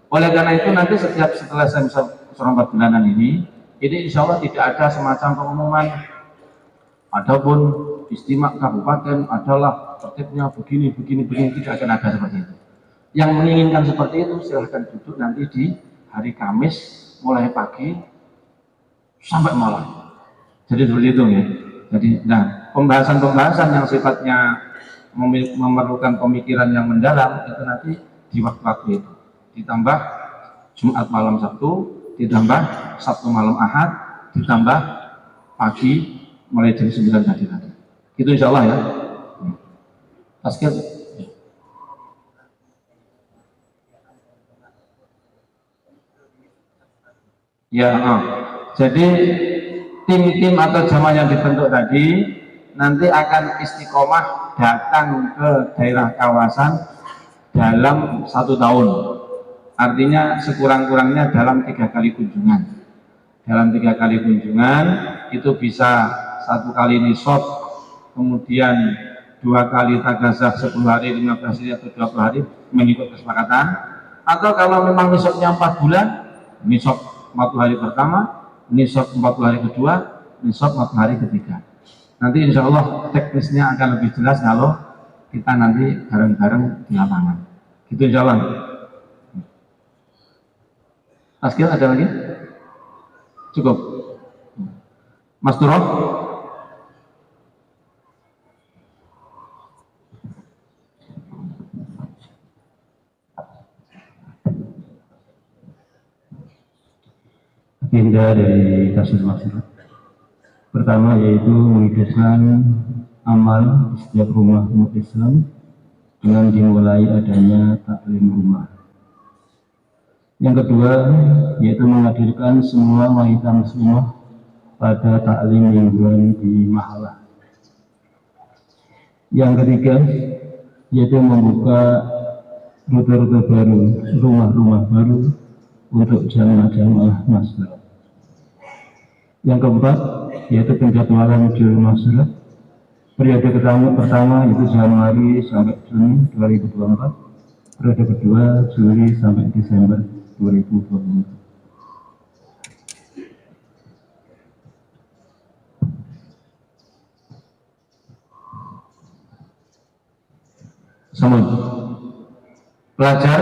Oleh karena itu nanti setelah saya selama 4 bulanan ini insya Allah tidak ada semacam pengumuman adapun istimewa kabupaten adalah tertibnya begini, tidak akan ada seperti itu. Yang menginginkan seperti itu silahkan duduk nanti di hari Kamis mulai pagi sampai malam. Jadi seperti itu ya. Jadi, nah pembahasan-pembahasan yang sifatnya memerlukan pemikiran yang mendalam itu nanti di waktu-waktu itu. Ditambah Jumat malam Sabtu, ditambah Sabtu malam Ahad, ditambah pagi mulai jam 9 tadi. Itu insya Allah ya. Taskil. Ya, jadi tim-tim atau jamaah yang dibentuk tadi nanti akan istiqomah datang ke daerah kawasan dalam 1 tahun. Artinya sekurang-kurangnya dalam 3 kali kunjungan. Dalam 3 kali kunjungan itu bisa 1 kali nisab, kemudian 2 kali tagazah 10 hari, 15 hari atau 20 hari mengikut kesepakatan. Atau kalau memang nisabnya 4 bulan, nisab 40 hari pertama, nisab 40 hari kedua, nisab 40 hari ketiga. Nanti insya Allah teknisnya akan lebih jelas kalau kita nanti bareng-bareng di lapangan. Gitu insya Allah. Askil ada lagi? Cukup. Mas Turof? Agenda dari kasus masyarakat pertama yaitu menghidupkan amal di setiap rumah umat Islam dengan dimulai adanya taklim rumah. Yang kedua yaitu menghadirkan semua wanita muslimah pada taklim mingguan di mahalah. Yang ketiga yaitu membuka rute-rute baru, rumah-rumah baru untuk jamaah-jamaah masyarakat. Yang keempat yaitu penjadwalan di rumah masyarakat periode pertama yaitu Januari sampai Juni 2024, periode kedua Juli sampai Desember 2024. Sama pelajar.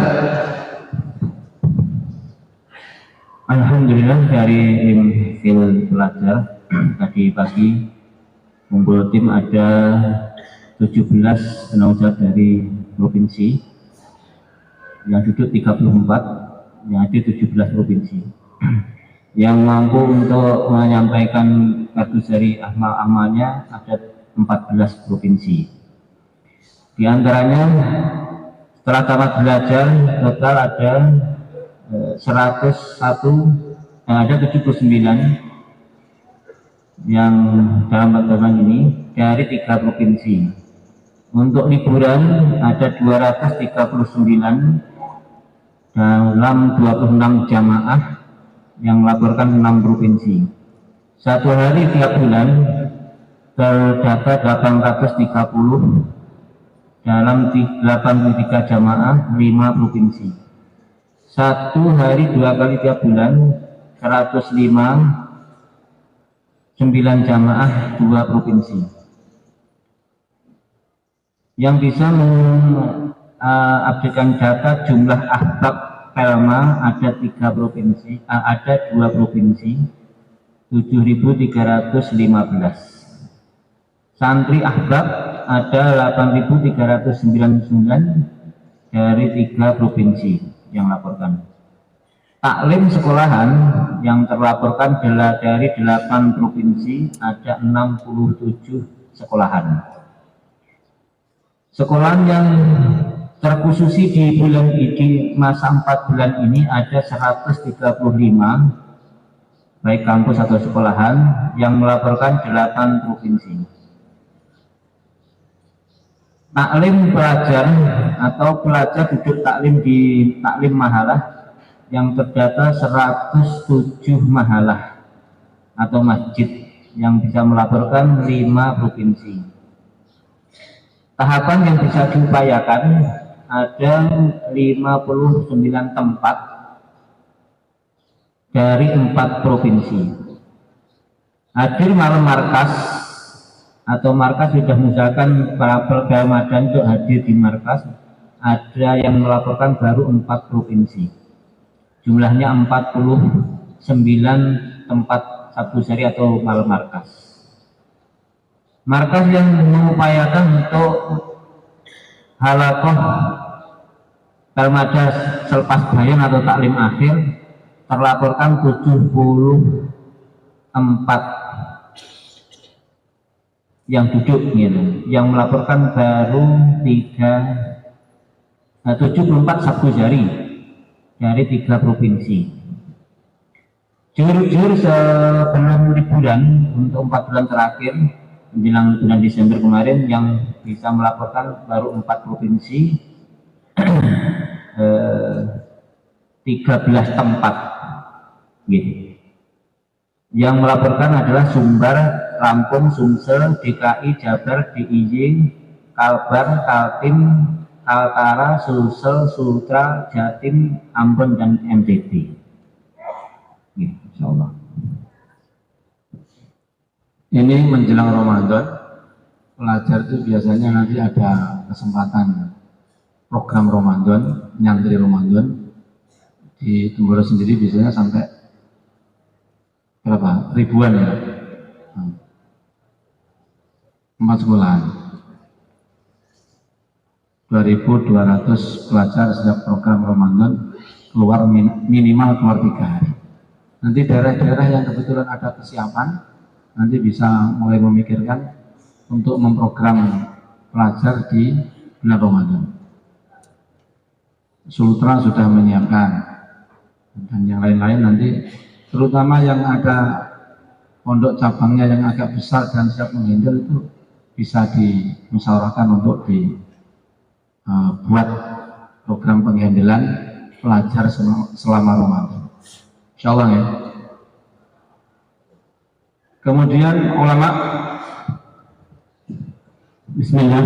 Alhamdulillah dari tim fil pelajar tadi pagi kumpul tim ada 17 penanggung jawab dari provinsi yang duduk 34, yang ada 17 provinsi yang mampu untuk menyampaikan kasus dari amal-amalnya ada 14 provinsi. Di antaranya setelah tamat belajar total ada 101, ada 79 yang dalam pertemuan ini dari 3 provinsi. Untuk liburan ada 239 dalam 26 jamaah yang melaporkan 6 provinsi. Satu hari tiap bulan terdata 830 dalam 83 jamaah 5 provinsi. Satu hari 2 kali tiap bulan 105 9 jamaah 2 provinsi. Yang bisa mengupdatekan data jumlah ahbab Pelma ada 3 provinsi, ada 2 provinsi 7.315. Santri ahbab ada 8.399 dari 3 provinsi yang laporkan. Taklim sekolahan yang terlaporkan adalah dari 8 provinsi ada 67 sekolahan. Sekolahan yang terkhususi di bulan ini, masa 4 bulan ini ada 135 baik kampus atau sekolahan yang melaporkan 8 provinsi. Taklim pelajar atau pelajar duduk taklim di taklim mahalah yang terdata 107 mahalah atau masjid yang bisa melaporkan 5 provinsi. Tahapan yang bisa diupayakan ada 59 tempat dari 4 provinsi. Hadir malam markas atau markas sudah misalkan para pegawai Ramadan untuk hadir di markas, ada yang melaporkan baru 4 provinsi. Jumlahnya 49 tempat Sabtu Sari atau malam markas. Markas yang mengupayakan untuk halakoh Talmada selepas bayan atau taklim akhir terlaporkan 74 yang duduk gitu. Yang melaporkan baru 74 Sabtu Jari dari 3 provinsi. Jujur sebelum liburan untuk 4 bulan terakhir menjelang bulan Desember kemarin yang bisa melaporkan baru 4 provinsi 13 tempat gitu. Yang melaporkan adalah Sumbar, Lampung, Sumsel, DKI, Jabar, DIY, Kalbar, Kaltim, Kaltara, Sulsel, Sultra, Jatim, Ambon, dan NTT. Insya Allah. Ini menjelang Ramadan, pelajar itu biasanya nanti ada kesempatan program Ramadan, nyantri Ramadan. Di Temboro sendiri biasanya sampai berapa? Ribuan ya? 4 sekolahan. 2.200 pelajar setiap program Ramadan keluar minimal keluar 3 hari. Nanti daerah-daerah yang kebetulan ada kesiapan nanti bisa mulai memikirkan untuk memprogram pelajar di bulan Ramadan. Sultra sudah menyiapkan dan yang lain-lain nanti, terutama yang ada pondok cabangnya yang agak besar dan siap menghandle itu bisa dimusyawarahkan untuk buat program penghandelan pelajar selama Ramadan. Insya Allah ya. Kemudian ulama, Bismillah,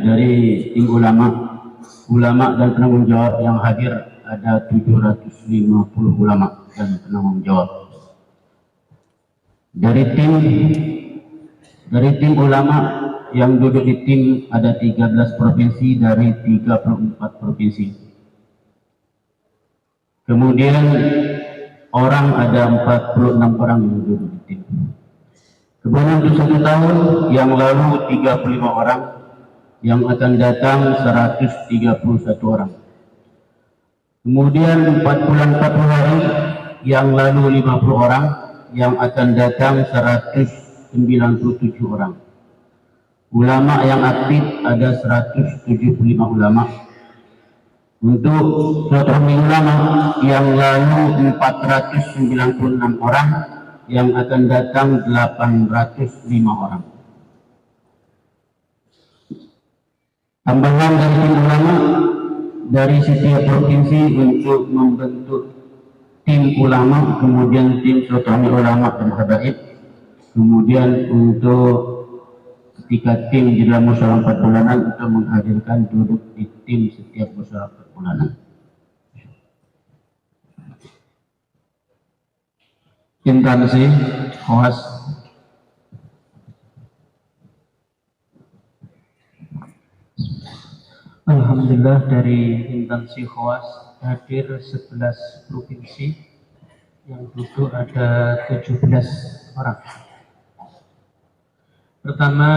dari tim ulama dan penanggung jawab yang hadir ada 750 ulama dan penanggung jawab. Dari tim ulama yang duduk di tim ada 13 provinsi dari 34 provinsi. Kemudian orang ada 46 orang yang duduk di tim. Kemudian untuk 1 tahun yang lalu 35 orang, yang akan datang 131 orang. Kemudian 4 bulan 40 hari yang lalu 50 orang, yang akan datang 197 orang. Ulama yang aktif ada 175 ulama. Untuk silaturahmi ulama yang lalu 496 orang, yang akan datang 805 orang. Tambahan dari tim ulama dari setiap provinsi untuk membentuk tim ulama, kemudian tim silaturahmi ulama dan habaib, kemudian untuk ketika tim di dalam musyawarah 4 bulanan untuk menghadirkan duduk di tim setiap musyawarah 4 bulanan. instansi khawas. Alhamdulillah, dari instansi khawas hadir 11 provinsi, yang duduk ada 17 orang. Pertama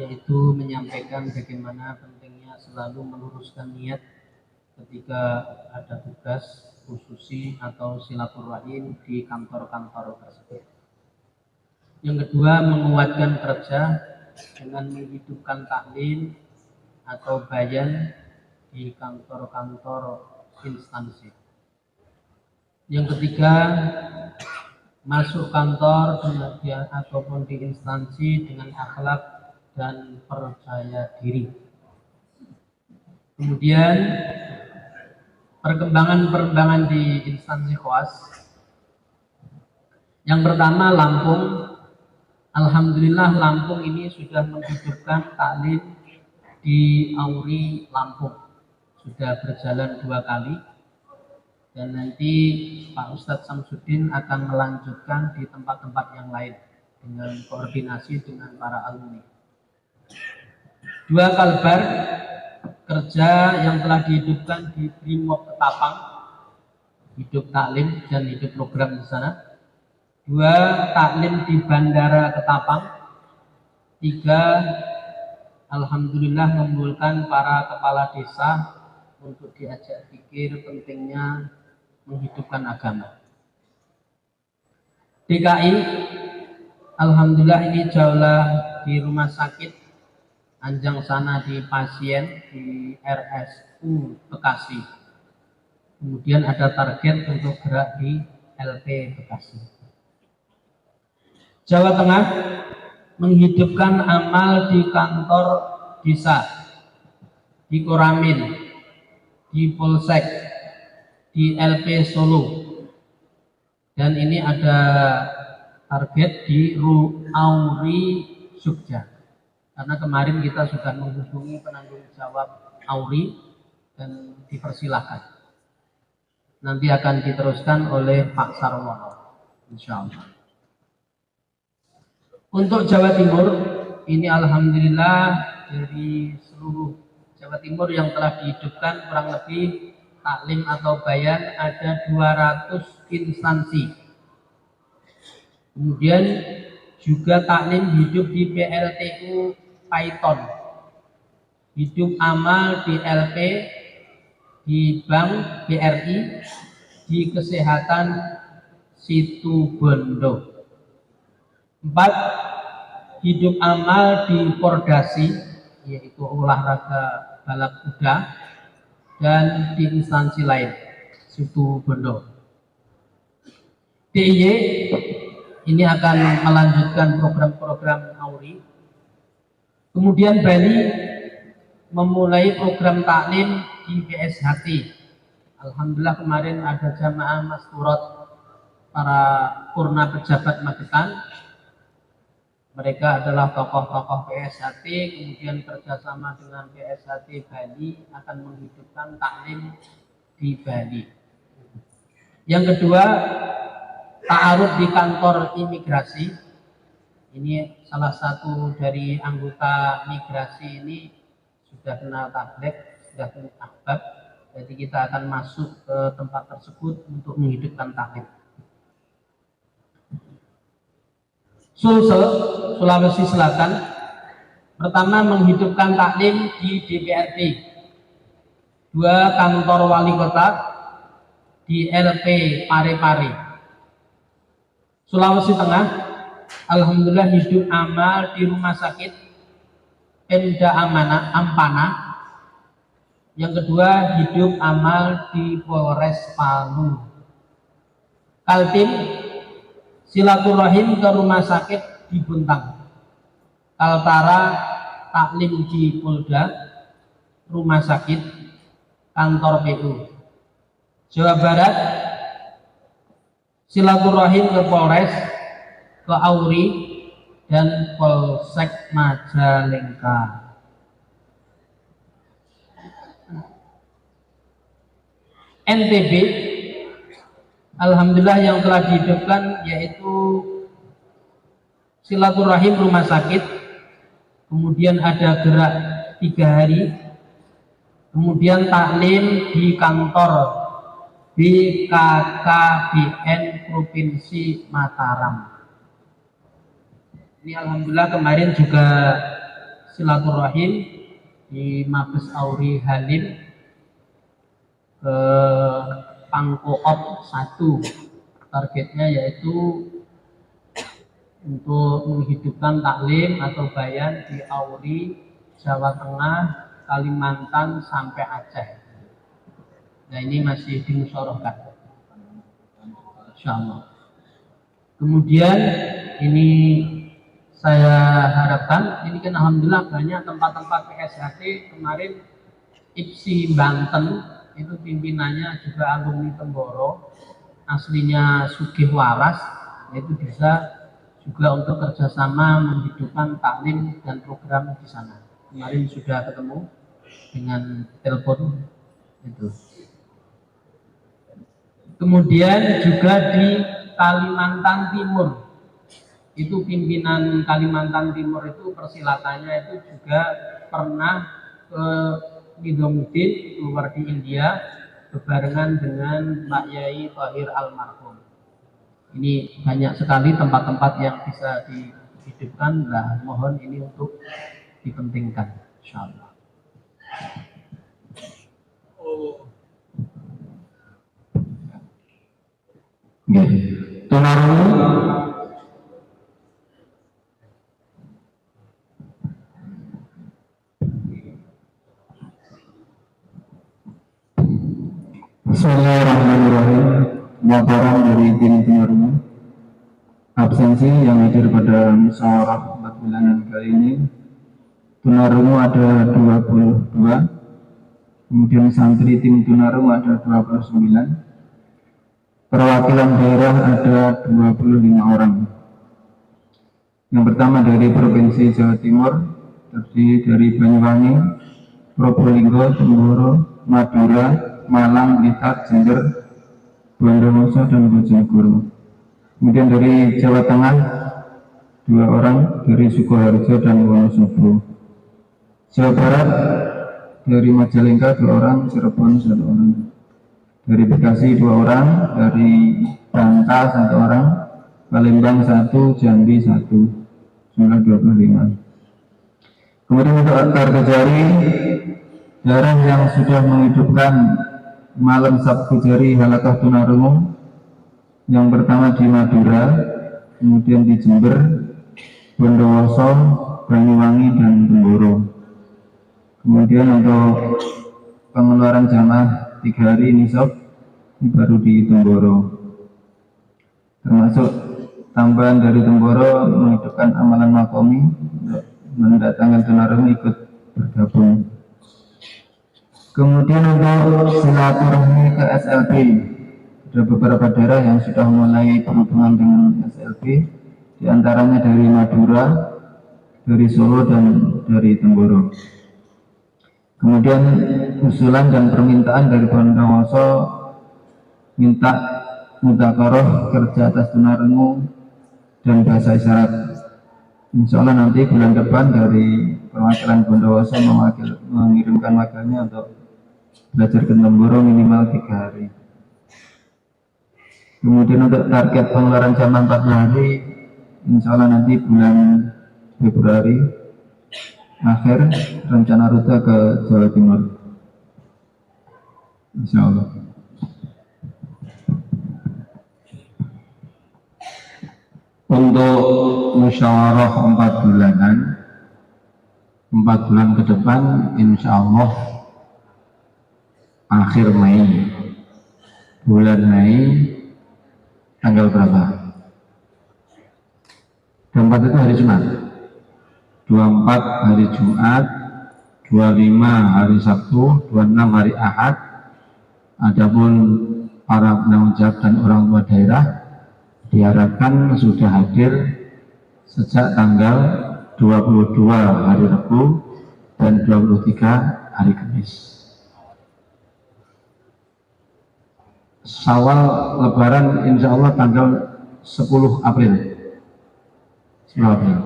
yaitu menyampaikan bagaimana pentingnya selalu meluruskan niat ketika ada tugas khususi atau silaturahim di kantor-kantor tersebut. Yang kedua, menguatkan kerja dengan menghidupkan taklim atau bayan di kantor-kantor instansi. Yang ketiga, masuk kantor ataupun di instansi dengan akhlak dan percaya diri. Kemudian perkembangan di instansi khawas. Yang pertama, Lampung. Alhamdulillah, Lampung ini sudah menghidupkan taklim di Auri Lampung. Sudah berjalan 2 kali. Dan nanti Pak Ustadz Samsudin akan melanjutkan di tempat-tempat yang lain dengan koordinasi dengan para alumni. 2 Kalbar, kerja yang telah dihidupkan di Brimob Ketapang, hidup taklim dan hidup program di sana. 2 taklim di Bandara Ketapang. 3 alhamdulillah mengumpulkan para kepala desa untuk diajak pikir pentingnya menghidupkan agama. DKI, alhamdulillah ini jaulah di rumah sakit, Anjang sana di pasien di RSU Bekasi. Kemudian ada target untuk gerak di LP Bekasi. Jawa Tengah, menghidupkan amal di kantor desa, di Koramil, di Polsek, di LP Solo. Dan ini ada target di Auri Jogja. Karena kemarin kita sudah menghubungi penanggung jawab Auri dan dipersilahkan. Nanti akan diteruskan oleh Pak Sarwono, insya Allah. Untuk Jawa Timur, ini alhamdulillah dari seluruh Jawa Timur yang telah dihidupkan kurang lebih taklim atau bayan ada 200 instansi. Kemudian juga taklim hidup di PLTU Python, hidup amal di LP, di Bank BRI, di Kesehatan Situbondo. 4. Hidup amal di Pordasi, yaitu olahraga balap kuda, dan di instansi lain Situbondo. DIY ini akan melanjutkan program-program Auri. Kemudian Bali memulai program taklim di BSHT. Alhamdulillah kemarin ada jamaah masturot para purna pejabat Magetan. Mereka adalah tokoh-tokoh BSHT, kemudian kerjasama dengan BSHT Bali akan menghidupkan taklim di Bali. Yang kedua, ta'aruf di kantor imigrasi. Ini salah satu dari anggota migrasi ini sudah kenal tablet, sudah kenal ahbab. Jadi kita akan masuk ke tempat tersebut untuk menghidupkan taklim. Sulsel, Sulawesi Selatan, pertama menghidupkan taklim di DPRD, 2 kantor wali kota di LP Parepare. Sulawesi Tengah, alhamdulillah hidup amal di rumah sakit Pemda Ampana. Yang kedua hidup amal di Polres Palu. Kaltim, silaturahim ke rumah sakit di Buntang. Kaltara, taklim di Polda, rumah sakit, kantor PU. Jawa Barat, silaturahim ke Polres, ke Auri, dan Polsek Majalengka. NTB, alhamdulillah yang telah dihidupkan yaitu silaturahim rumah sakit, kemudian ada gerak 3 hari, kemudian taklim di kantor BKKBN Provinsi Mataram. Ini alhamdulillah kemarin juga silaturahim di Mabes Auri Halim ke Pangkoop 1. Targetnya yaitu untuk menghidupkan taklim atau bayan di Auri, Jawa Tengah, Kalimantan sampai Aceh. Nah ini masih dimusyawarahkan, insyaallah. Kemudian ini saya harapkan, ini kan alhamdulillah banyak tempat-tempat PSHT. Kemarin IPSI Banten itu pimpinannya juga alumni Temboro, aslinya Sugih Waras, itu bisa juga untuk kerjasama menghidupkan taklim dan program di sana. Kemarin sudah ketemu dengan telepon itu. Kemudian juga di Kalimantan Timur, itu pimpinan Kalimantan Timur itu persilatannya itu juga pernah ke Nizamuddin keluar di India berbarengan dengan Pak Yai Thohir Almarhum. Ini banyak sekali tempat-tempat yang bisa dihidupkan. Nah, mohon ini untuk dipentingkan, insyaallah. Tunarungu. Bismillahirrahmanirrahim. Laporan dari tim tunarungu. Absensi yang hadir pada musyawarah 4 bulanan kali ini, tunarungu ada 22, kemudian santri tim tunarungu ada 29, perwakilan daerah ada 25 orang. Yang pertama dari Provinsi Jawa Timur, terdiri dari Banyuwangi, Probolinggo, Temboro, Madura, Malang, Blitar, Jember, Bondowoso, dan Bojonegoro. Kemudian dari Jawa Tengah 2 orang, dari Sukoharjo dan Wonosobo. Jawa Barat dari Majalengka 2 orang, Cirebon 1 orang. Dari Bekasi 2 orang, dari Bangka 1 orang, Palembang 1, Jambi 1, jumlah 25. Kemudian untuk Kartajari, daerah yang sudah menghidupkan malam Sabtu Jari Halakah Tunarungu, yang pertama di Madura, kemudian di Jember, Bondowoso, Banyuwangi, dan Temboro. Kemudian untuk pengeluaran jamaah 3 hari nisab ini baru di Temboro, termasuk tambahan dari Temboro menghidupkan amalan makomi untuk mendatangkan tunarungu ikut bergabung. Kemudian untuk silaturahmi ke SLB, ada beberapa daerah yang sudah mulai berhubungan dengan SLB, diantaranya dari Madura, dari Solo, dan dari Temboro. Kemudian usulan dan permintaan dari Bondowoso minta mudzakarah kerja atas tunarungu dan bahasa isyarat. Insya Allah nanti bulan depan dari perwakilan Bondowoso mengirimkan wakilnya untuk belajar ke Temboro minimal 3 hari. Kemudian untuk target pengeluaran jamaah 40 hari, insya Allah nanti bulan Februari akhir rencana rute ke Jawa Timur, insya Allah. Untuk musyawarah 4 bulanan, 4 bulan ke depan, insya Allah akhir Mei, bulan Mei, tanggal berapa? 24 itu hari Jumat, 24 hari Jumat, 25 hari Sabtu, 26 hari Ahad. Adapun para penanggung jawab dan orang tua daerah diharapkan sudah hadir sejak tanggal 22 hari Rabu dan 23 hari Kamis. Syawal Lebaran insya Allah tanggal 10 April. 10 April.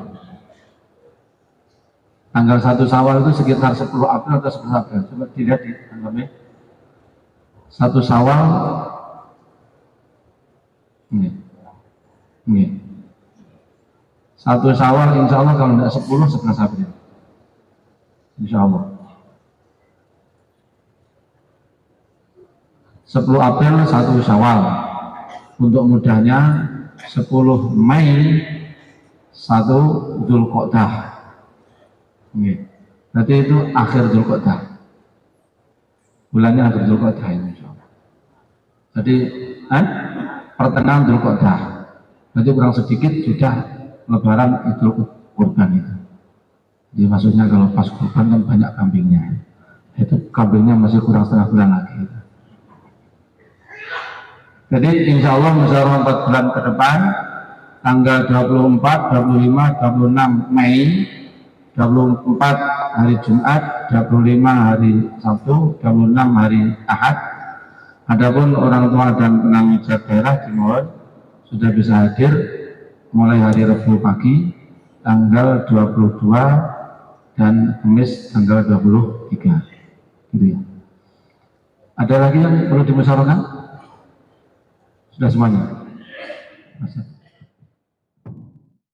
Tanggal 1 Syawal itu sekitar 10 April atau 11 April. Coba dilihat di tanggalnya. 1 Syawal. Ini. 1 Syawal insya Allah kalau tidak 10, 11 April. Insya Allah. 10 April 1 Syawal. Untuk mudahnya 10 Mei 1 Dzulqa'dah. Berarti itu akhir Dzulqa'dah. Bulannya akhir Dzulqa'dah ini insya Allah. Jadi pertengahan Dzulqa'dah. Berarti kurang sedikit sudah Lebaran Idul Kurban itu. Jadi maksudnya kalau pas kurban kan banyak kambingnya. Itu kambingnya masih kurang setengah bulan lagi. Jadi insya Allah musyawarah 4 bulan ke depan, tanggal 24, 25, 26 Mei, 24 hari Jumat, 25 hari Sabtu, 26 hari Ahad. Adapun orang tua dan penanggung jawab daerah dimohon sudah bisa hadir mulai hari Rabu pagi tanggal 22 dan Kamis tanggal 23. Gitu ya. Ada lagi yang perlu dimusyawarahkan? Sudah semuanya.